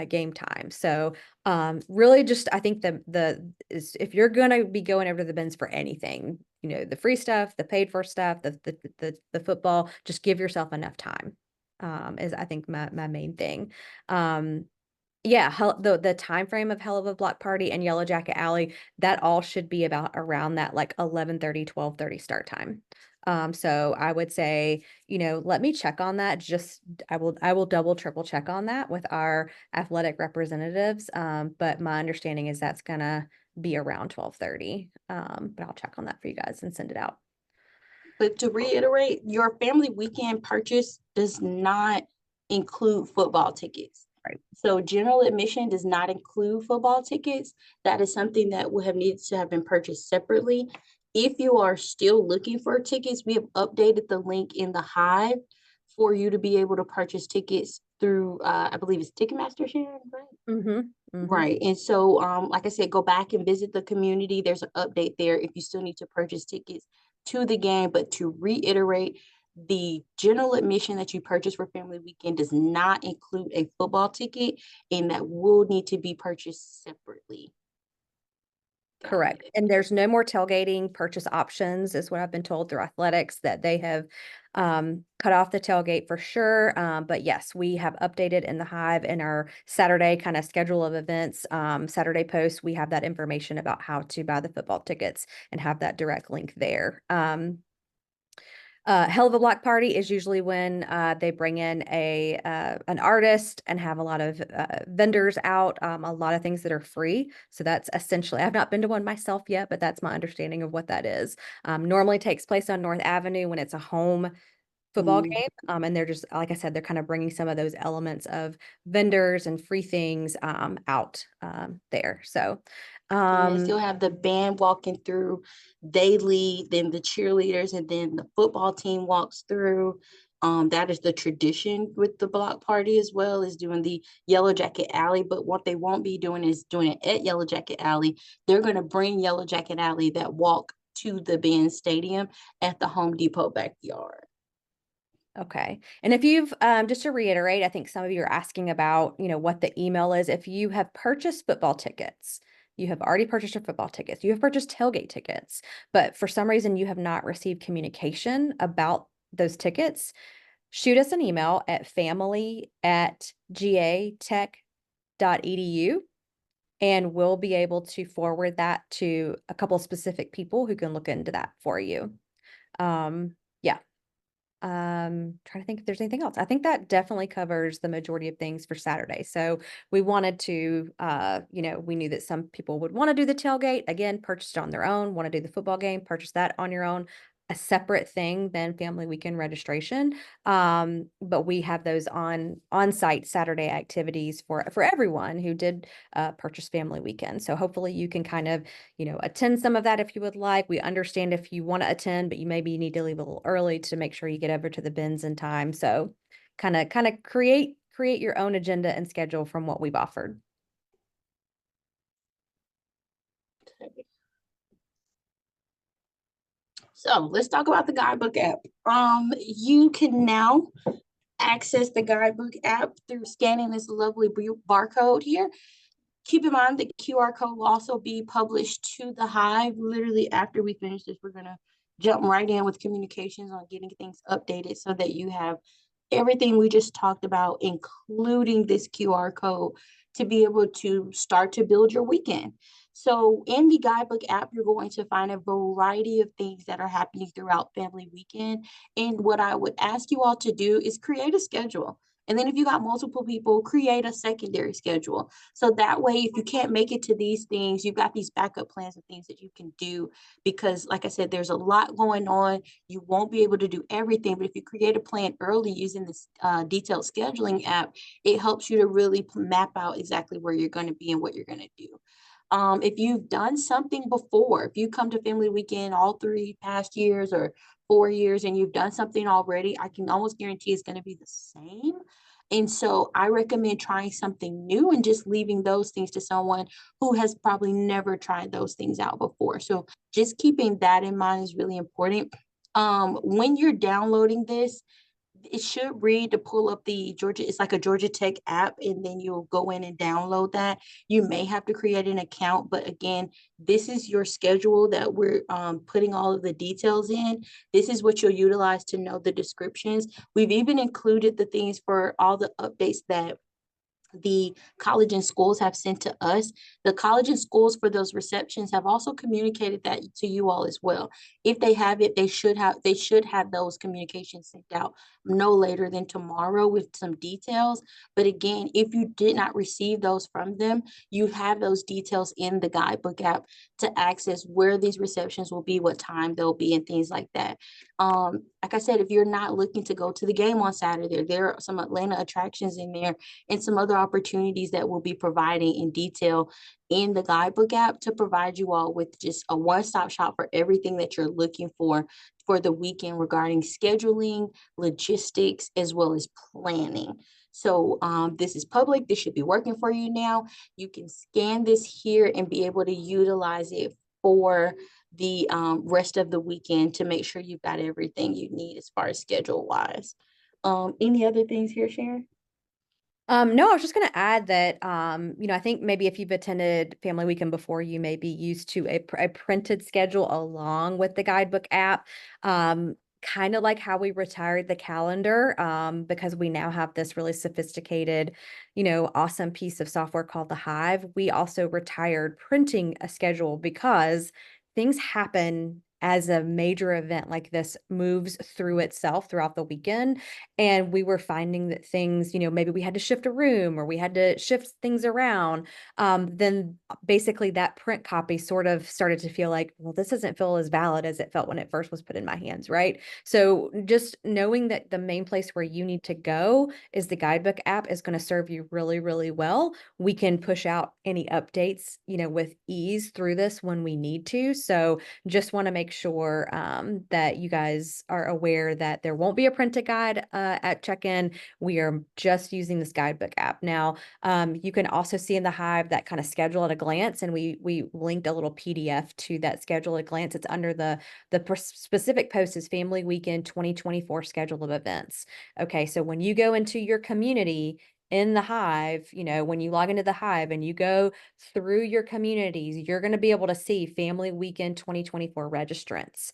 Speaker 2: game time. So really just, I think if you're going to be going over to the bins for anything, you know, the free stuff, the paid for stuff, the football, just give yourself enough time, is I think my main thing. Yeah, the time frame of Hell of a Block Party and Yellow Jacket Alley, that all should be about around that like 11:30, 12:30 start time. So I would say, you know, let me check on that. Just I will double, triple check on that with our athletic representatives. But my understanding is that's gonna be around 12:30. But I'll check on that for you guys and send it out.
Speaker 3: But to reiterate, your family weekend purchase does not include football tickets.
Speaker 2: Right.
Speaker 3: So general admission does not include football tickets. That is something that would have needed to have been purchased separately. If you are still looking for tickets, we have updated the link in the Hive for you to be able to purchase tickets through, I believe it's Ticketmaster, Sharon, right? Right. And so, like I said, go back and visit the community. There's an update there if you still need to purchase tickets to the game. But to reiterate, the general admission that you purchase for Family Weekend does not include a football ticket, and that will need to be purchased separately. Got
Speaker 2: Correct.
Speaker 3: it.
Speaker 2: And there's no more tailgating purchase options is what I've been told through athletics, that they have cut off the tailgate for sure. But yes, we have updated in the Hive in our Saturday kind of schedule of events, Saturday post. We have that information about how to buy the football tickets and have that direct link there. Hell of a Block Party is usually when they bring in an artist and have a lot of vendors out, a lot of things that are free. So that's essentially, I've not been to one myself yet, but that's my understanding of what that is. Normally takes place on North Avenue when it's a home football
Speaker 3: Mm.
Speaker 2: game. And they're just, like I said, they're kind of bringing some of those elements of vendors and free things out there. So
Speaker 3: And they still have the band walking through. They lead, then the cheerleaders, and then the football team walks through. That is the tradition with the block party as well, is doing the Yellow Jacket Alley. But what they won't be doing is doing it at Yellow Jacket Alley. They're going to bring Yellow Jacket Alley that walk to the band stadium at the Home Depot backyard.
Speaker 2: Okay. And if you've, just to reiterate, I think some of you are asking about, you know, what the email is. If you have purchased football tickets, you have already purchased your football tickets, you have purchased tailgate tickets, but for some reason you have not received communication about those tickets, shoot us an email at family@gatech.edu and we'll be able to forward that to a couple of specific people who can look into that for you. Yeah. Trying to think if there's anything else. I think that definitely covers the majority of things for Saturday. So we wanted to, you know, we knew that some people would want to do the tailgate, again, purchase it on their own, want to do the football game, purchase that on your own, a separate thing than family weekend registration. But we have those on-site Saturday activities for everyone who did purchase family weekend. So hopefully you can kind of, you know, attend some of that if you would like. We understand if you want to attend, but you maybe need to leave a little early to make sure you get over to the bins in time. So kind of create your own agenda and schedule from what we've offered.
Speaker 3: So let's talk about the guidebook app. You can now access the guidebook app through scanning this lovely barcode here. Keep in mind the QR code will also be published to the Hive. Literally after we finish this, we're gonna jump right in with communications on getting things updated so that you have everything we just talked about, including this QR code, to be able to start to build your weekend. So in the guidebook app, you're going to find a variety of things that are happening throughout family weekend. And what I would ask you all to do is create a schedule. And then if you got multiple people, create a secondary schedule. So that way, if you can't make it to these things, you've got these backup plans of things that you can do. Because like I said, there's a lot going on. You won't be able to do everything, but if you create a plan early using this detailed scheduling app, it helps you to really map out exactly where you're going to be and what you're going to do. If you've done something before, if you come to family weekend all 3 past years or 4 years and you've done something already, I can almost guarantee it's going to be the same. And so I recommend trying something new and just leaving those things to someone who has probably never tried those things out before. So just keeping that in mind is really important. When you're downloading this, It should read to pull up the Georgia, it's like a Georgia Tech app, and then you'll go in and download that. You may have to create an account, but again, this is your schedule that we're putting all of the details in. This is what you'll utilize to know the descriptions. We've even included the things for all the updates that the college and schools have sent to us. The college and schools for those receptions have also communicated that to you all as well. If they have it, they should have those communications sent out no later than tomorrow with some details. But again, if you did not receive those from them, you have those details in the guidebook app to access where these receptions will be, what time they'll be, and things like that. Like I said, if you're not looking to go to the game on Saturday, there are some Atlanta attractions in there and some other opportunities that we'll be providing in detail in the guidebook app to provide you all with just a one-stop shop for everything that you're looking for the weekend regarding scheduling, logistics, as well as planning. So this is public. This should be working for you now. You can scan this here and be able to utilize it for the rest of the weekend to make sure you've got everything you need as far as schedule wise. Any other things here, Sharon?
Speaker 2: No, I was just going to add that, I think maybe if you've attended Family Weekend before, you may be used to a printed schedule along with the guidebook app. Kind of like how we retired the calendar, because we now have this really sophisticated, awesome piece of software called the Hive. We also retired printing a schedule because things happen as a major event like this moves through itself throughout the weekend. And we were finding that things, maybe we had to shift a room or we had to shift things around. Then basically that print copy sort of started to feel like, well, this doesn't feel as valid as it felt when it first was put in my hands, right? So just knowing that the main place where you need to go is the guidebook app is going to serve you really, really well. We can push out any updates, with ease through this when we need to. So just want to make sure that you guys are aware that there won't be a printed guide at check-in. We are just using this guidebook app. Now, you can also see in the Hive that kind of schedule at a glance, and we linked a little PDF to that schedule at a glance. It's under the specific post is Family Weekend 2024 schedule of events. Okay, so when you go into your community in the Hive, when you log into the Hive and you go through your communities, you're going to be able to see Family Weekend 2024 registrants.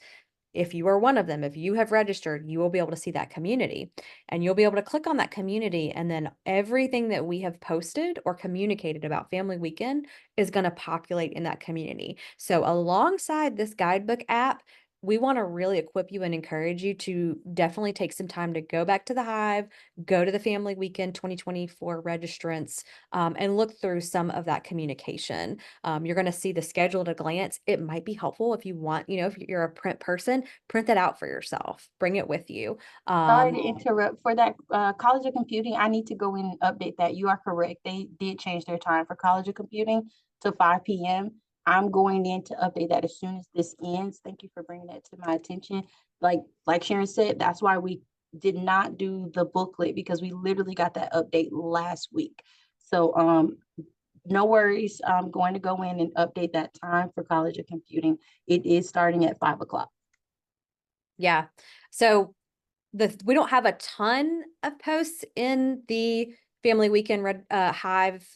Speaker 2: If you are one of them, if you have registered, you will be able to see that community, and you'll be able to click on that community, and then everything that we have posted or communicated about Family Weekend is going to populate in that community. So alongside this guidebook app, we want to really equip you and encourage you to definitely take some time to go back to the Hive, go to the Family Weekend 2024 registrants, and look through some of that communication. You're going to see the schedule at a glance. It might be helpful if you want, if you're a print person, print that out for yourself, bring it with you.
Speaker 3: Sorry to interrupt. For that College of Computing, I need to go in and update that. You are correct. They did change their time for College of Computing to 5 p.m. I'm going in to update that as soon as this ends. Thank you for bringing that to my attention. Like Sharon said, that's why we did not do the booklet, because we literally got that update last week. So no worries. I'm going to go in and update that time for College of Computing. It is starting at 5 o'clock.
Speaker 2: Yeah. So we don't have a ton of posts in the Family Weekend Hive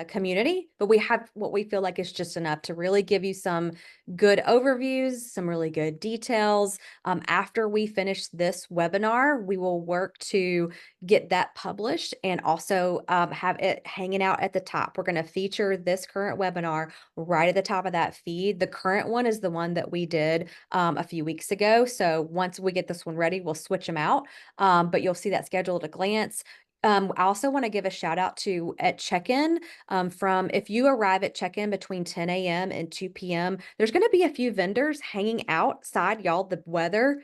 Speaker 2: community, but we have what we feel like is just enough to really give you some good overviews, some really good details. After we finish this webinar, we will work to get that published and also have it hanging out at the top. We're going to feature this current webinar right at the top of that feed. The current one is the one that we did a few weeks ago. So once we get this one ready, we'll switch them out. But you'll see that schedule at a glance. I also want to give a shout out to at check-in from if you arrive at check-in between 10 a.m. and 2 p.m., there's going to be a few vendors hanging outside, y'all. The weather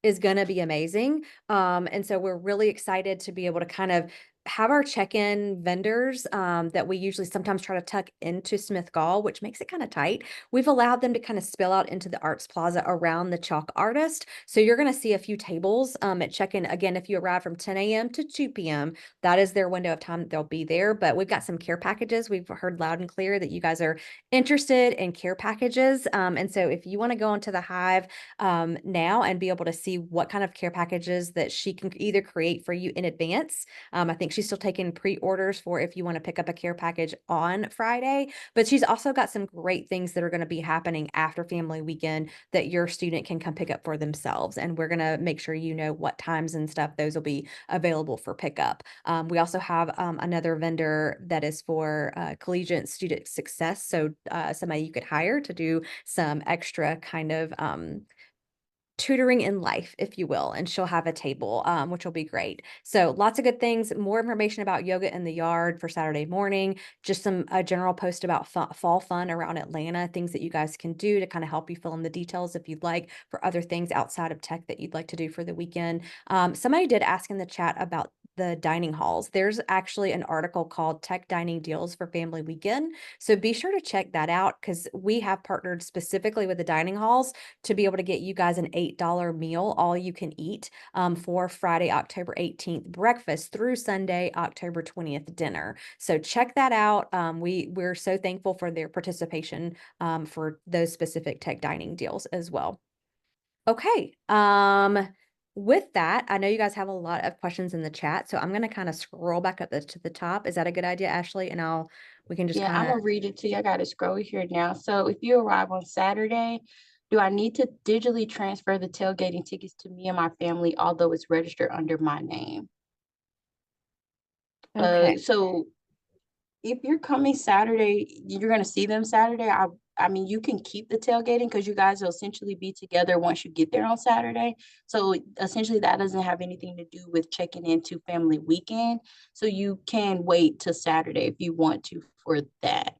Speaker 2: is going to be amazing. And so we're really excited to be able to kind of have our check-in vendors that we usually sometimes try to tuck into Smith Gall, which makes it kind of tight. We've allowed them to kind of spill out into the Arts Plaza around the Chalk Artist. So you're going to see a few tables at check-in. Again, if you arrive from 10 a.m. to 2 p.m., that is their window of time that they'll be there. But we've got some care packages. We've heard loud and clear that you guys are interested in care packages. And so if you want to go into the Hive now and be able to see what kind of care packages that she can either create for you in advance. I think she's still taking pre-orders for if you want to pick up a care package on Friday, but she's also got some great things that are going to be happening after family weekend that your student can come pick up for themselves. And we're going to make sure you know what times and stuff those will be available for pickup. We also have another vendor that is for collegiate student success. So somebody you could hire to do some extra kind of tutoring in life, if you will, and she'll have a table, which will be great. So lots of good things, more information about yoga in the yard for Saturday morning, just a general post about fall fun around Atlanta, things that you guys can do to kind of help you fill in the details if you'd like for other things outside of tech that you'd like to do for the weekend. Somebody did ask in the chat about the dining halls. There's actually an article called Tech Dining Deals for Family Weekend. So be sure to check that out because we have partnered specifically with the dining halls to be able to get you guys an $8 meal, all you can eat for Friday, October 18th breakfast through Sunday, October 20th dinner. So check that out. We're so thankful for their participation for those specific tech dining deals as well. Okay. With that, I know you guys have a lot of questions in the chat, so I'm going to kind of scroll back up to the top. Is that a good idea, Ashley? And we can just
Speaker 3: Yeah, I'm
Speaker 2: kind
Speaker 3: gonna
Speaker 2: of,
Speaker 3: read it to you. I gotta scroll here now. So if you arrive on Saturday, do I need to digitally transfer the tailgating tickets to me and my family, although it's registered under my name?
Speaker 2: okay.
Speaker 3: So if you're coming Saturday, you're gonna see them Saturday. I mean, you can keep the tailgating because you guys will essentially be together once you get there on Saturday. So essentially, that doesn't have anything to do with checking into family weekend. So you can wait till Saturday if you want to for that.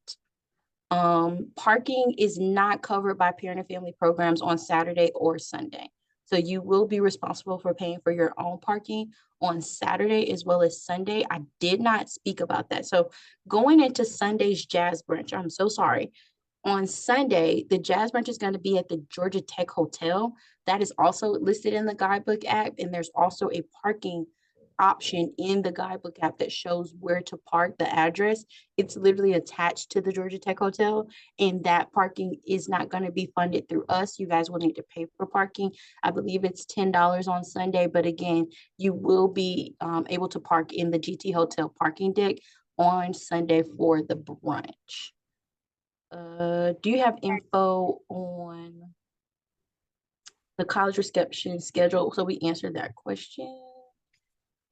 Speaker 3: Parking is not covered by parent and family programs on Saturday or Sunday. So you will be responsible for paying for your own parking on Saturday as well as Sunday. I did not speak about that. So going into Sunday's jazz brunch, I'm so sorry. On Sunday, the jazz brunch is going to be at the Georgia Tech Hotel. That is also listed in the guidebook app. And there's also a parking option in the guidebook app that shows where to park, the address. It's literally attached to the Georgia Tech Hotel, and that parking is not going to be funded through us. You guys will need to pay for parking. I believe it's $10 on Sunday, but again, you will be able to park in the GT Hotel parking deck on Sunday for the brunch. Do you have info on the college reception schedule? So we answered that question.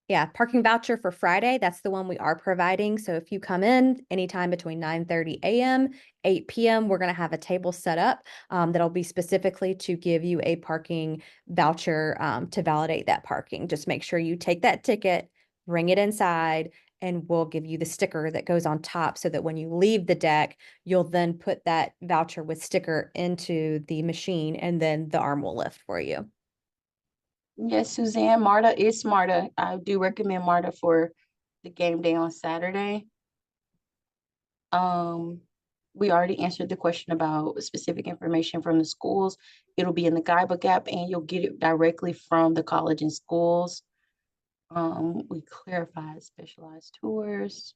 Speaker 2: Yeah, parking voucher for Friday, that's the one we are providing. So if you come in anytime between 9:30 a.m., 8 p.m., we're going to have a table set up that'll be specifically to give you a parking voucher to validate that parking. Just make sure you take that ticket, bring it inside, and we'll give you the sticker that goes on top so that when you leave the deck, you'll then put that voucher with sticker into the machine and then the arm will lift for you.
Speaker 3: Yes, Suzanne, Marta is Marta. I do recommend Marta for the game day on Saturday. We already answered the question about specific information from the schools. It'll be in the guidebook app and you'll get it directly from the college and schools. We clarified specialized tours.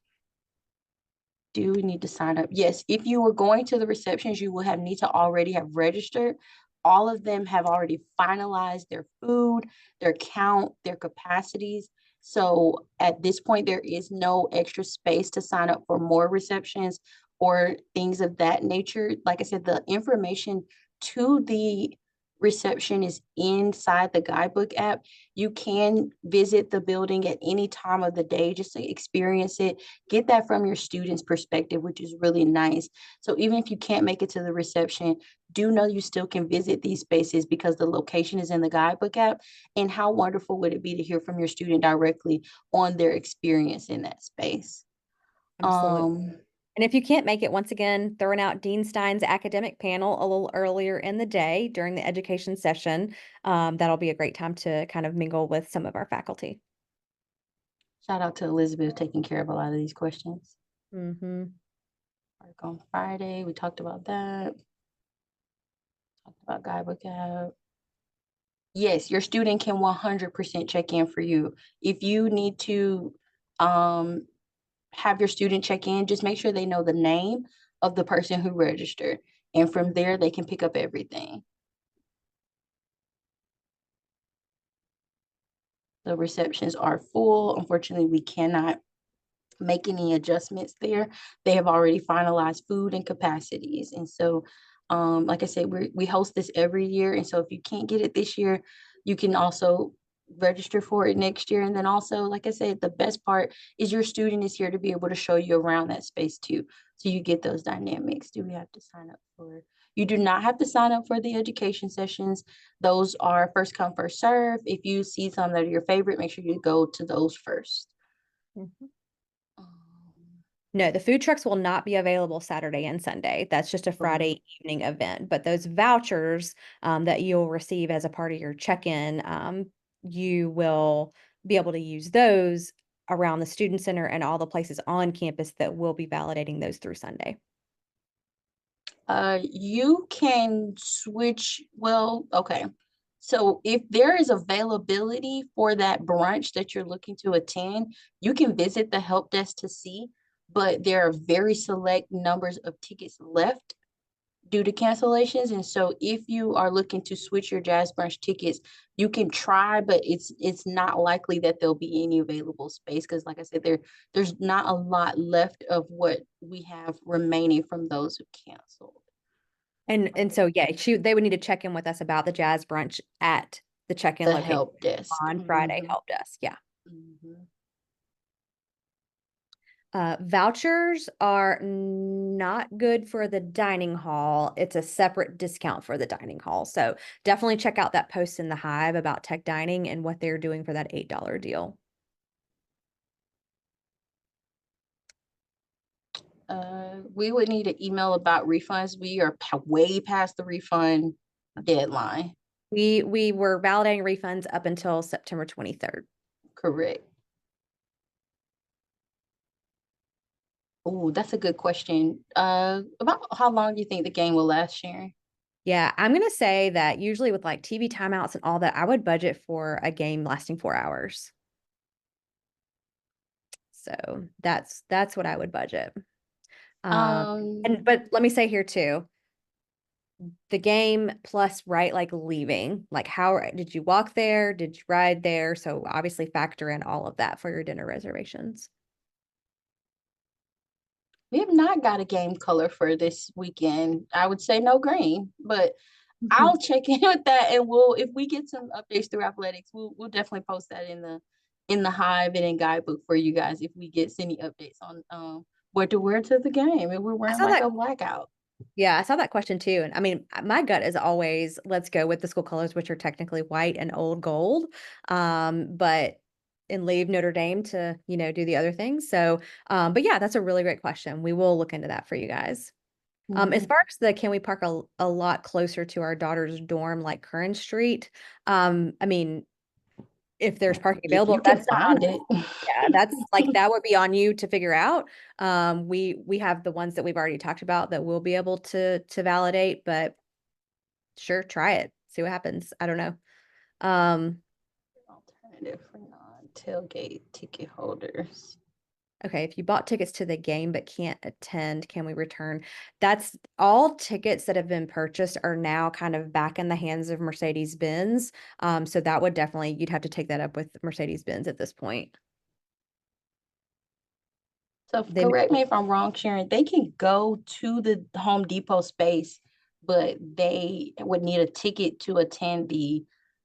Speaker 3: Do we need to sign up? Yes, if you were going to the receptions, you will need to already have registered. All of them have already finalized their food, their count, their capacities. So at this point, there is no extra space to sign up for more receptions or things of that nature. Like I said, the information to the reception is inside the guidebook app. You can visit the building at any time of the day just to experience it, get that from your students' perspective, which is really nice. So even if you can't make it to the reception, do know you still can visit these spaces because the location is in the guidebook app. And how wonderful would it be to hear from your student directly on their experience in that space?
Speaker 2: Absolutely. And if you can't make it, once again, throwing out Dean Stein's academic panel a little earlier in the day during the education session. That'll be a great time to kind of mingle with some of our faculty.
Speaker 3: Shout out to Elizabeth taking care of a lot of these questions.
Speaker 2: Mm-hmm.
Speaker 3: Work on Friday, we talked about that. Talked about guidebook app. Yes, your student can 100% check in for you. If you need to have your student check in, just make sure they know the name of the person who registered. And from there, they can pick up everything. The receptions are full. Unfortunately, we cannot make any adjustments there. They have already finalized food and capacities. And so, like I said, we host this every year. And so if you can't get it this year, you can also register for it next year. And then also, like I said, the best part is your student is here to be able to show you around that space too. So you get those dynamics. Do we have to sign up for it? You do not have to sign up for the education sessions. Those are first come, first serve. If you see some that are your favorite, make sure you go to those first.
Speaker 2: Mm-hmm.
Speaker 3: Um,
Speaker 2: No, the food trucks will not be available Saturday and Sunday. That's just a Friday evening event. But those vouchers that you'll receive as a part of your check-in, you will be able to use those around the student center and all the places on campus that will be validating those through Sunday.
Speaker 3: You can switch, well, okay. So if there is availability for that brunch that you're looking to attend, you can visit the help desk to see, but there are very select numbers of tickets left due to cancellations. And so if you are looking to switch your jazz brunch tickets, you can try, but it's not likely that there'll be any available space because like I said, there's not a lot left of what we have remaining from those who canceled.
Speaker 2: And so yeah, they would need to check in with us about the jazz brunch at the check-in
Speaker 3: The
Speaker 2: location
Speaker 3: help desk.
Speaker 2: on Friday
Speaker 3: Mhm,
Speaker 2: help desk. Yeah.
Speaker 3: mhm.
Speaker 2: Vouchers are not good for the dining hall. It's a separate discount for the dining hall. So definitely check out that post in the Hive about tech dining and what they're doing for that $8 deal.
Speaker 3: We would need an email about refunds. We are way past the refund deadline.
Speaker 2: We were validating refunds up until September 23rd.
Speaker 3: Correct. Oh, that's a good question. About how long do you think the game will last, Sharon?
Speaker 2: Yeah, I'm gonna say that usually with like TV timeouts and all that, I would budget for a game lasting 4 hours. So that's what I would budget. But let me say here too, the game plus right like leaving, like how did you walk there? Did you ride there? So obviously factor in all of that for your dinner reservations.
Speaker 3: We have not got a game color for this weekend. I would say no green, but I'll check in with that and if we get some updates through athletics, we'll definitely post that in the Hive and in guidebook for you guys if we get any updates on what to wear to the game. And we're
Speaker 2: I
Speaker 3: wearing
Speaker 2: saw
Speaker 3: like
Speaker 2: that.
Speaker 3: a blackout.
Speaker 2: Yeah, I saw that question too. And I mean, my gut is always let's go with the school colors, which are technically white and old gold. But and leave Notre Dame to, do the other things. So, but yeah, that's a really great question. We will look into that for you guys. As far as can we park a lot closer to our daughter's dorm, like Curran Street? I mean, if there's parking
Speaker 3: If
Speaker 2: available,
Speaker 3: you can
Speaker 2: that's not
Speaker 3: find it.
Speaker 2: yeah, that's like that would be on you to figure out. We have the ones that we've already talked about that we'll be able to validate, but sure, try it. See what happens. I don't know.
Speaker 3: Alternative for non-tailgate ticket holders.
Speaker 2: Okay, if you bought tickets to the game but can't attend, can we return? That's all tickets that have been purchased are now kind of back in the hands of Mercedes-Benz. So that would definitely, you'd have to take that up with Mercedes-Benz at this point.
Speaker 3: So
Speaker 2: They
Speaker 3: correct me if I'm wrong, Sharon, they can go to the Home Depot space, but they would need a ticket to attend the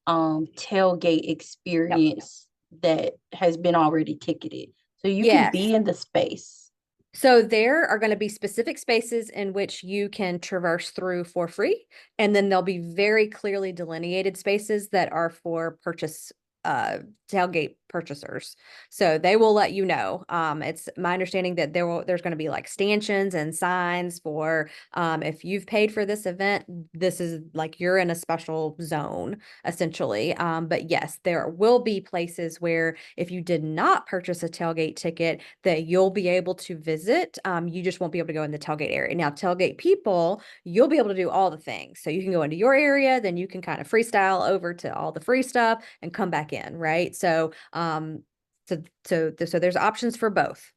Speaker 3: tailgate experience that has been already ticketed. So you can
Speaker 2: Yes.
Speaker 3: be in the space.
Speaker 2: So there are going to be specific spaces in which you can traverse through for free. And then there'll be very clearly delineated spaces that are for purchase tailgate purchasers. So they will let you know. It's my understanding that there's going to be like stanchions and signs for if you've paid for this event, this is like you're in a special zone essentially. But yes, there will be places where if you did not purchase a tailgate ticket, that you'll be able to visit. You just won't be able to go in the tailgate area. Now, tailgate people, you'll be able to do all the things. So you can go into your area, then you can kind of freestyle over to all the free stuff and come back in, right? So, so there's options for both.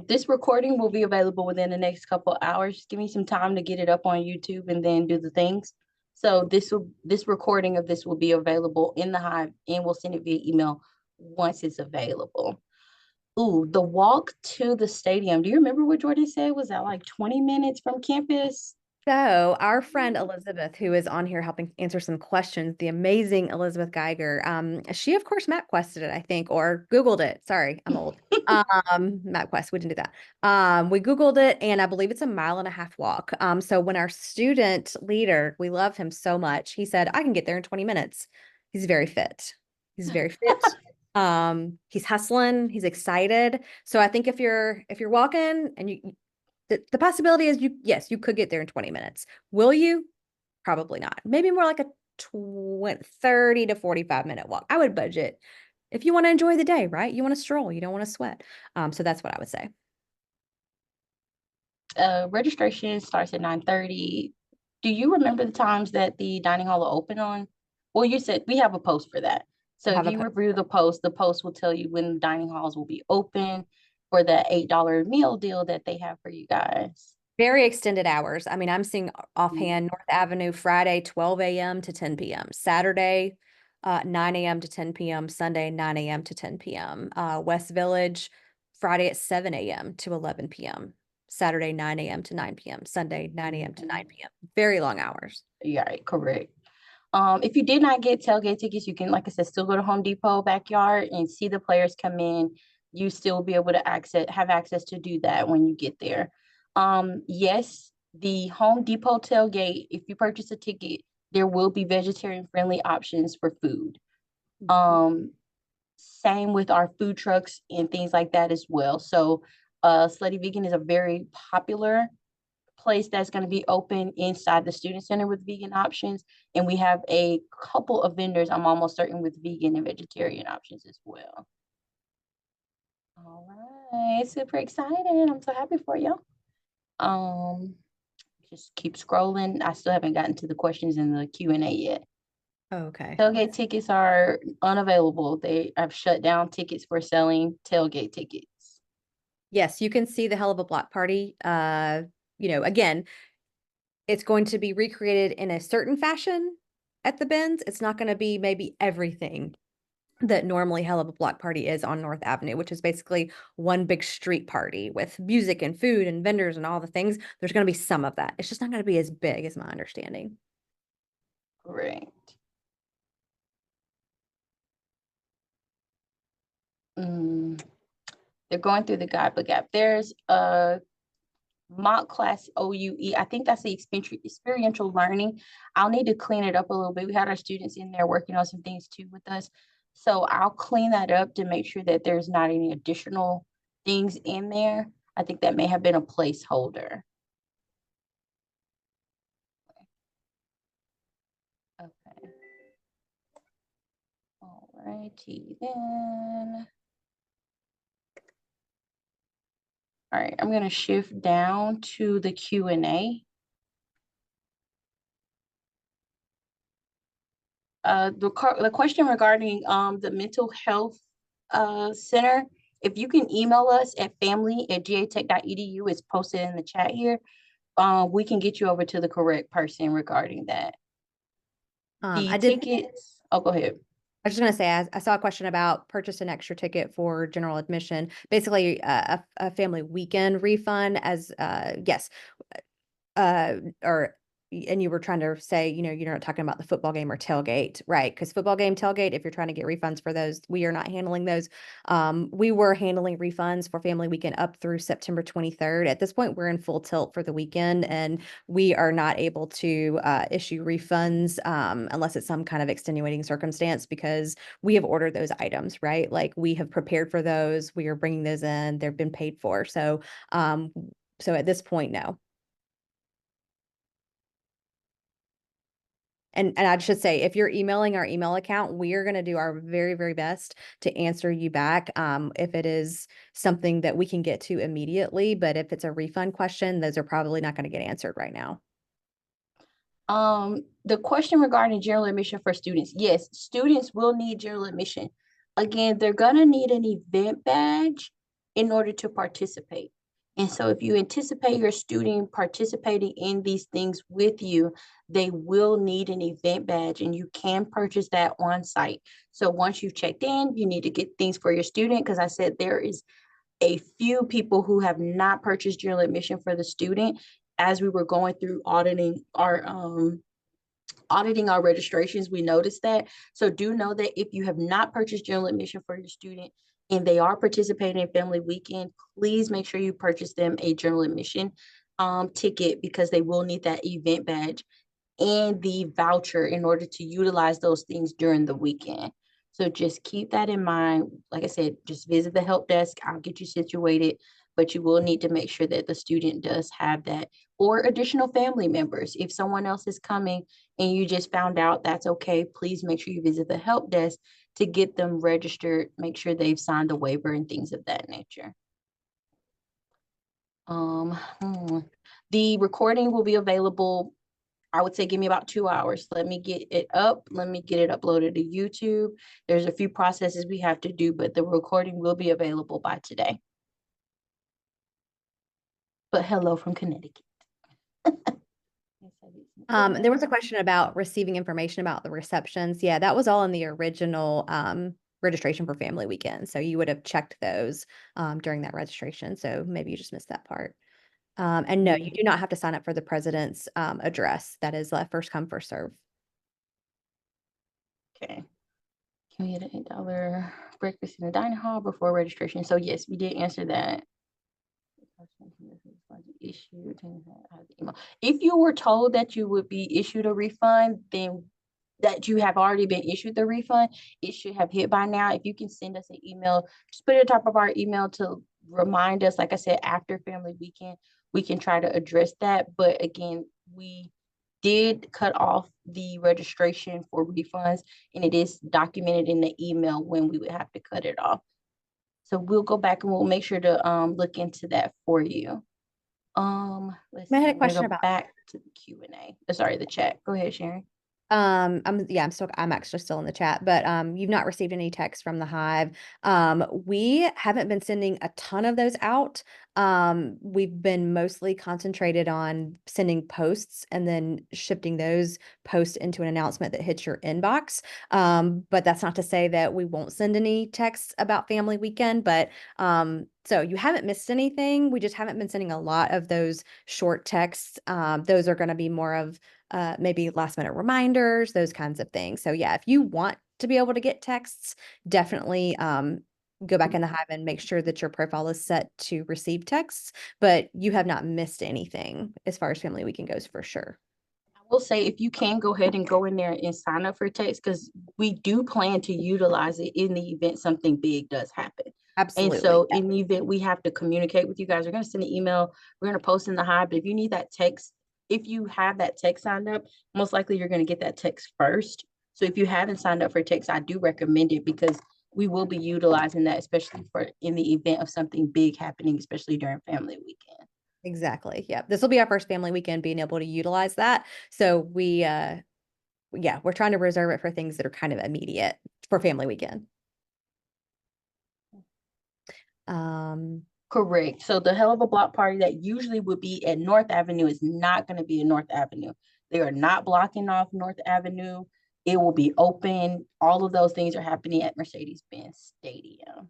Speaker 3: This recording will be available within the next couple hours. Just give me some time to get it up on YouTube and then do the things. So this recording of this will be available in the Hive, and we'll send it via email once it's available. Ooh, the walk to the stadium. Do you remember what Jordan said? Was that like 20 minutes from campus?
Speaker 2: So our friend Elizabeth, who is on here helping answer some questions, the amazing Elizabeth Geiger, she of course MapQuested it, I think, or Googled it. Sorry, I'm old. MapQuest, we didn't do that. We Googled it, and I believe it's a 1.5 mile walk. So when our student leader, we love him so much, he said, I can get there in 20 minutes. He's very fit. He's very fit. He's hustling, he's excited. So I think if you're walking and the possibility is yes, you could get there in 20 minutes. Will you? Probably not. Maybe more like a 30 to 45-minute walk. I would budget if you want to enjoy the day, right? You want to stroll, you don't want to sweat. So that's what I would say.
Speaker 3: Registration starts at 9:30. Do you remember the times that the dining hall will open on? Well, you said we have a post for that. So if you review the post will tell you when the dining halls will be open for the $8 meal deal that they have for you guys.
Speaker 2: Very extended hours. I mean, I'm seeing offhand North Avenue Friday, 12 a.m. to 10 p.m. Saturday, 9 a.m. to 10 p.m. Sunday, 9 a.m. to 10 p.m. West Village, Friday at 7 a.m. to 11 p.m. Saturday, 9 a.m. to 9 p.m. Sunday, 9 a.m. to 9 p.m. Very long hours.
Speaker 3: Yeah, right, correct. If you did not get tailgate tickets, you can, like I said, still go to Home Depot backyard and see the players come in. You still be able to have access to do that when you get there. Yes, the Home Depot tailgate, if you purchase a ticket, there will be vegetarian friendly options for food. Same with our food trucks and things like that as well. So Slutty Vegan is a very popular place that's going to be open inside the student center with vegan options, and we have a couple of vendors, I'm almost certain, with vegan and vegetarian options as well. All right, super excited. I'm so happy for you. Just keep scrolling. I still haven't gotten to the questions in the Q&A yet.
Speaker 2: Okay.
Speaker 3: Tailgate tickets are unavailable. They have shut down tickets for selling tailgate tickets.
Speaker 2: Yes, you can see the Hell of a Block Party. Again, it's going to be recreated in a certain fashion at the bins. It's not going to be maybe everything that normally Hell of a Block Party is on North Avenue, which is basically one big street party with music and food and vendors and all the things. There's going to be some of that. It's just not going to be as big as my understanding.
Speaker 3: Great. They're going through the guidebook app. There's a mock class OUE. I think that's the experiential learning. I'll need to clean it up a little bit. We had our students in there working on some things too with us. So I'll clean that up to make sure that there's not any additional things in there. I think that may have been a placeholder. Okay. All righty then. All right, I'm going to shift down to the Q&A. The question regarding the mental health center, if you can email us at family@gatech.edu, it's posted in the chat here. We can get you over to the correct person regarding that. Tickets. Oh, go ahead.
Speaker 2: I was just going to say, I saw a question about purchase an extra ticket for general admission, basically a family weekend refund as, yes, or and you were trying to say, you're not talking about the football game or tailgate, right? Because football game, tailgate, if you're trying to get refunds for those, we are not handling those. We were handling refunds for family weekend up through September 23rd. At this point, we're in full tilt for the weekend, and we are not able to issue refunds unless it's some kind of extenuating circumstance, because we have ordered those items, right? Like, we have prepared for those, we are bringing those in, they've been paid for. So at this point, no. And I should say, if you're emailing our email account, we are going to do our very, very best to answer you back. If it is something that we can get to immediately, but if it's a refund question, those are probably not going to get answered right now.
Speaker 3: The question regarding general admission for students, yes, students will need general admission. Again, they're gonna need an event badge in order to participate. And so if you anticipate your student participating in these things with you, they will need an event badge, and you can purchase that on site. So once you've checked in, you need to get things for your student, because I said there is a few people who have not purchased general admission for the student. As we were going through auditing our registrations, we noticed that. So do know that if you have not purchased general admission for your student and they are participating in family weekend, please make sure you purchase them a general admission ticket, because they will need that event badge and the voucher in order to utilize those things during the weekend. So just keep that in mind. Like I said, just visit the help desk. I'll get you situated, but you will need to make sure that the student does have that, or additional family members. If someone else is coming and you just found out, that's okay. Please make sure you visit the help desk to get them registered, make sure they've signed the waiver and things of that nature. The recording will be available, I would say give me about 2 hours. Let me get it up. Let me get it uploaded to YouTube. There's a few processes we have to do, but the recording will be available by today. But hello from Connecticut.
Speaker 2: There was a question about receiving information about the receptions. Yeah, that was all in the original registration for family weekend. So you would have checked those during that registration. So maybe you just missed that part. And no, you do not have to sign up for the president's address. That is first come, first serve.
Speaker 3: Okay. Can we get an $8 breakfast in the dining hall before registration? So yes, we did answer that. If you were told that you would be issued a refund, then that you have already been issued the refund, it should have hit by now. If you can send us an email, just put it at the top of our email to remind us. Like I said, after family weekend, we can try to address that. But again, we did cut off the registration for refunds, and it is documented in the email when we would have to cut it off. So we'll go back and we'll make sure to look into that for you. Let's
Speaker 2: I had a
Speaker 3: see,
Speaker 2: question
Speaker 3: go
Speaker 2: about-
Speaker 3: back to the Q&A. Sorry, the chat. Go ahead, Sharon.
Speaker 2: I'm actually still in the chat, but you've not received any text from the Hive. We haven't been sending a ton of those out. We've been mostly concentrated on sending posts and then shifting those posts into an announcement that hits your inbox. But that's not to say that we won't send any texts about family weekend, but so you haven't missed anything. We just haven't been sending a lot of those short texts. Those are going to be more of maybe last minute reminders, those kinds of things. So yeah, if you want to be able to get texts, definitely go back in the Hive and make sure that your profile is set to receive texts, but you have not missed anything as far as family weekend goes for sure.
Speaker 3: I will say, if you can go ahead and go in there and sign up for text, because we do plan to utilize it in the event something big does happen.
Speaker 2: Absolutely.
Speaker 3: And so in the event we have to communicate with you guys, we're going to send an email, we're going to post in the Hive, but if you need that text, if you have that text signed up, most likely you're going to get that text first. So if you haven't signed up for text, I do recommend it, because we will be utilizing that, especially for in the event of something big happening, especially during family weekend.
Speaker 2: Exactly. Yeah. This will be our first family weekend being able to utilize that. So we're trying to reserve it for things that are kind of immediate for family weekend.
Speaker 3: Correct. So the hell of a block party that usually would be at North Avenue is not going to be at North Avenue. They are not blocking off North Avenue. It will be open. All of those things are happening at Mercedes-Benz Stadium.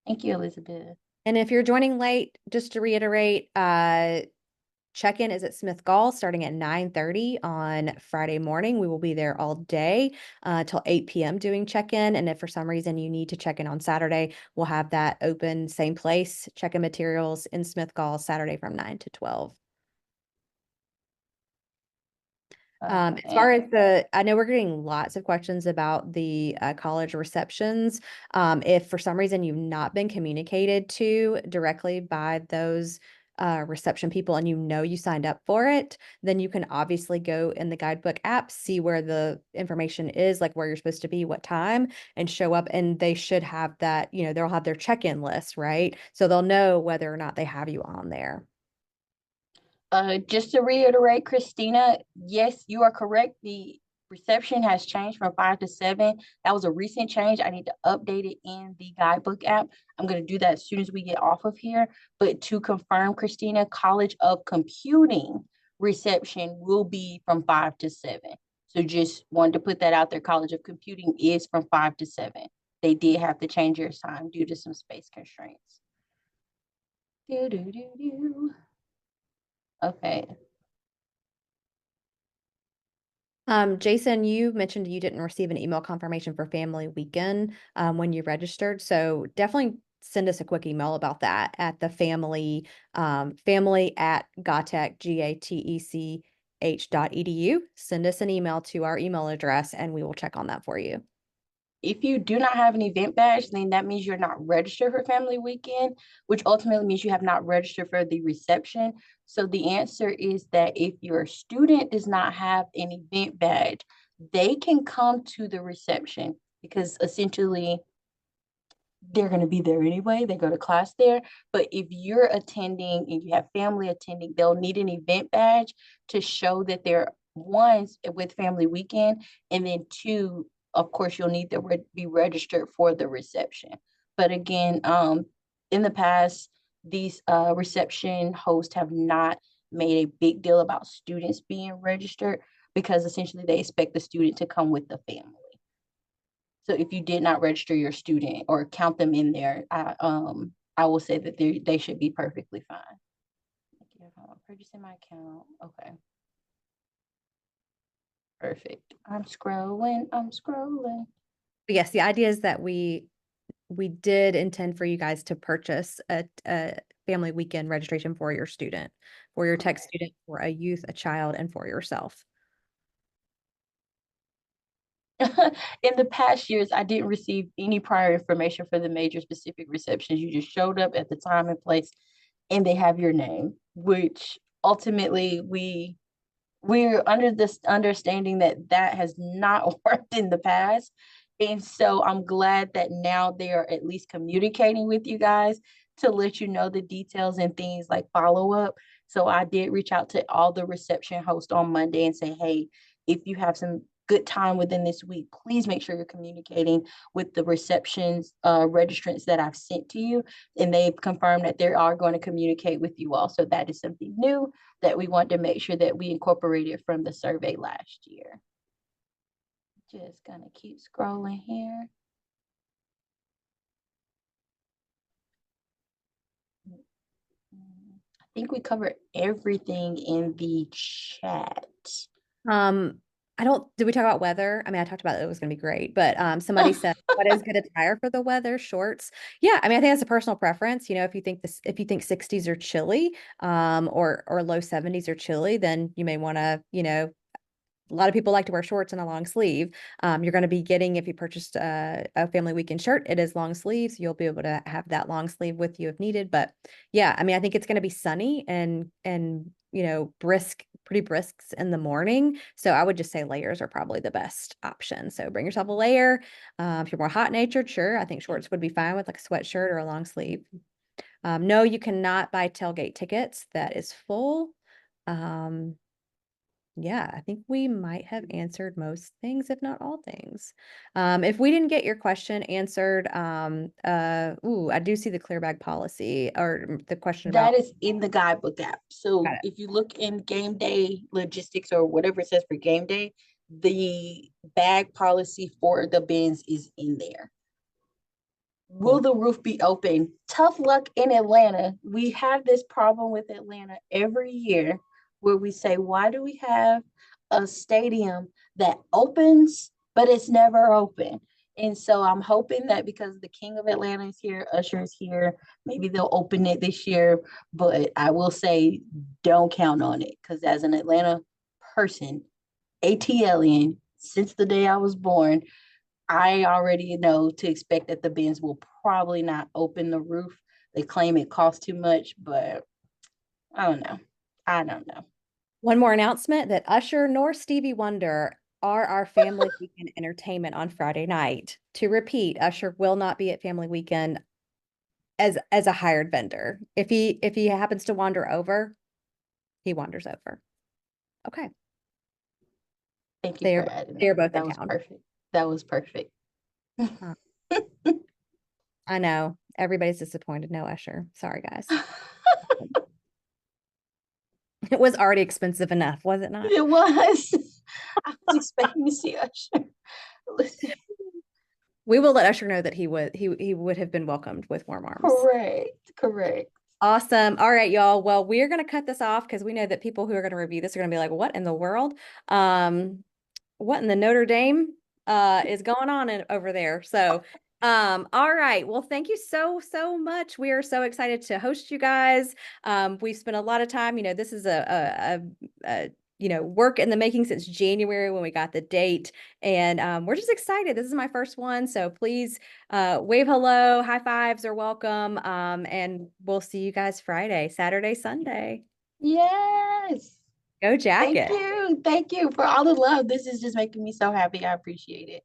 Speaker 3: Thank you, Elizabeth.
Speaker 2: And if you're joining late, just to reiterate, check-in is at Smith Gall starting at 9:30 on Friday morning. We will be there all day till 8 p.m. doing check-in. And if for some reason you need to check in on Saturday, we'll have that open, same place, check-in materials in Smith Gall Saturday from 9 to 12. As far as I know we're getting lots of questions about the college receptions. If for some reason you've not been communicated to directly by those reception people and you signed up for it, then you can obviously go in the guidebook app, see where the information is, like where you're supposed to be, what time, and show up. And they should have that, they'll have their check-in list, right? So they'll know whether or not they have you on there.
Speaker 3: Just to reiterate, Christina, yes, you are correct. The reception has changed from 5 to 7. That was a recent change. I need to update it in the guidebook app. I'm going to do that as soon as we get off of here. But to confirm, Christina, College of Computing reception will be from 5 to 7. So just wanted to put that out there. College of Computing is from 5 to 7. They did have to change your time due to some space constraints. Okay.
Speaker 2: Jason, you mentioned you didn't receive an email confirmation for Family Weekend when you registered. So definitely send us a quick email about that at the family at gatech, GATECH.edu. Send us an email to our email address and we will check on that for you.
Speaker 3: If you do not have an event badge, then that means you're not registered for Family Weekend, which ultimately means you have not registered for the reception. So the answer is that if your student does not have an event badge, they can come to the reception because essentially they're going to be there anyway. They go to class there. But if you're attending and you have family attending, they'll need an event badge to show that they're one with Family Weekend, and then two, of course, you'll need to be registered for the reception. But again, in the past, these reception hosts have not made a big deal about students being registered because essentially they expect the student to come with the family. So if you did not register your student or count them in there, I will say that they should be perfectly fine. Purchasing my account. Okay. Perfect. I'm scrolling.
Speaker 2: But yes, the idea is that we did intend for you guys to purchase a Family Weekend registration for your student, for your tech student, for a youth, a child, and for yourself.
Speaker 3: In the past years, I didn't receive any prior information for the major specific receptions. You just showed up at the time and place, and they have your name, which ultimately we're under this understanding that has not worked in the past. And so I'm glad that now they are at least communicating with you guys to let you know the details and things like follow up. So I did reach out to all the reception hosts on Monday and say, hey, if you have some good time within this week, please make sure you're communicating with the receptions registrants that I've sent to you. And they've confirmed that they are going to communicate with you all. So that is something new that we want to make sure that we incorporated from the survey last year. Just gonna keep scrolling here. I think we covered everything in the chat.
Speaker 2: Did we talk about weather? I mean, I talked about it was going to be great, but somebody said, what is good attire for the weather? Shorts. Yeah. I mean, I think that's a personal preference. If you think 60s are chilly, or low 70s are chilly, then you may want to, a lot of people like to wear shorts and a long sleeve. You're going to be getting, if you purchased a Family Weekend shirt, it is long sleeves. You'll be able to have that long sleeve with you if needed. But yeah, I mean, I think it's going to be sunny and pretty brisk in the morning. So I would just say layers are probably the best option. So bring yourself a layer. If you're more hot natured, sure, I think shorts would be fine with like a sweatshirt or a long sleeve. No, you cannot buy tailgate tickets. That is full. Yeah, I think we might have answered most things, if not all things. If we didn't get your question answered, I do see the clear bag policy or the question about
Speaker 3: that is in the guidebook app. So if you look in game day logistics or whatever it says for game day, the bag policy for the bins is in there. Will the roof be open? Tough luck in Atlanta. We have this problem with Atlanta every year. where we say, why do we have a stadium that opens, but it's never open? And so I'm hoping that because the King of Atlanta is here, Usher is here, maybe they'll open it this year. But I will say, don't count on it, because as an Atlanta person, ATLian, since the day I was born, I already know to expect that the Benz will probably not open the roof. They claim it costs too much, but I don't know. I don't know.
Speaker 2: One more announcement that Usher nor Stevie Wonder are our Family Weekend entertainment on Friday night. To repeat, Usher will not be at Family Weekend as a hired vendor. If he happens to wander over, he wanders over. Okay.
Speaker 3: Thank you
Speaker 2: They're
Speaker 3: for adding
Speaker 2: they're
Speaker 3: that.
Speaker 2: both in
Speaker 3: That was
Speaker 2: town.
Speaker 3: perfect. That was perfect.
Speaker 2: I know. Everybody's disappointed. No Usher. Sorry, guys. It was already expensive enough, was it not?
Speaker 3: It was. I was expecting to see Usher.
Speaker 2: We will let Usher know that he would have been welcomed with warm arms.
Speaker 3: Correct.
Speaker 2: Awesome. All right, y'all. Well, we're going to cut this off because we know that people who are going to review this are going to be like, what in the world? What in the Notre Dame is going on over there? So, all right. Well, thank you so much. We are so excited to host you guys. We've spent a lot of time, this is a work in the making since January when we got the date, and we're just excited. This is my first one, so please wave hello, high fives are welcome, and we'll see you guys Friday, Saturday, Sunday.
Speaker 3: Yes.
Speaker 2: Go Jacket.
Speaker 3: Thank you for all the love. This is just making me so happy. I appreciate it.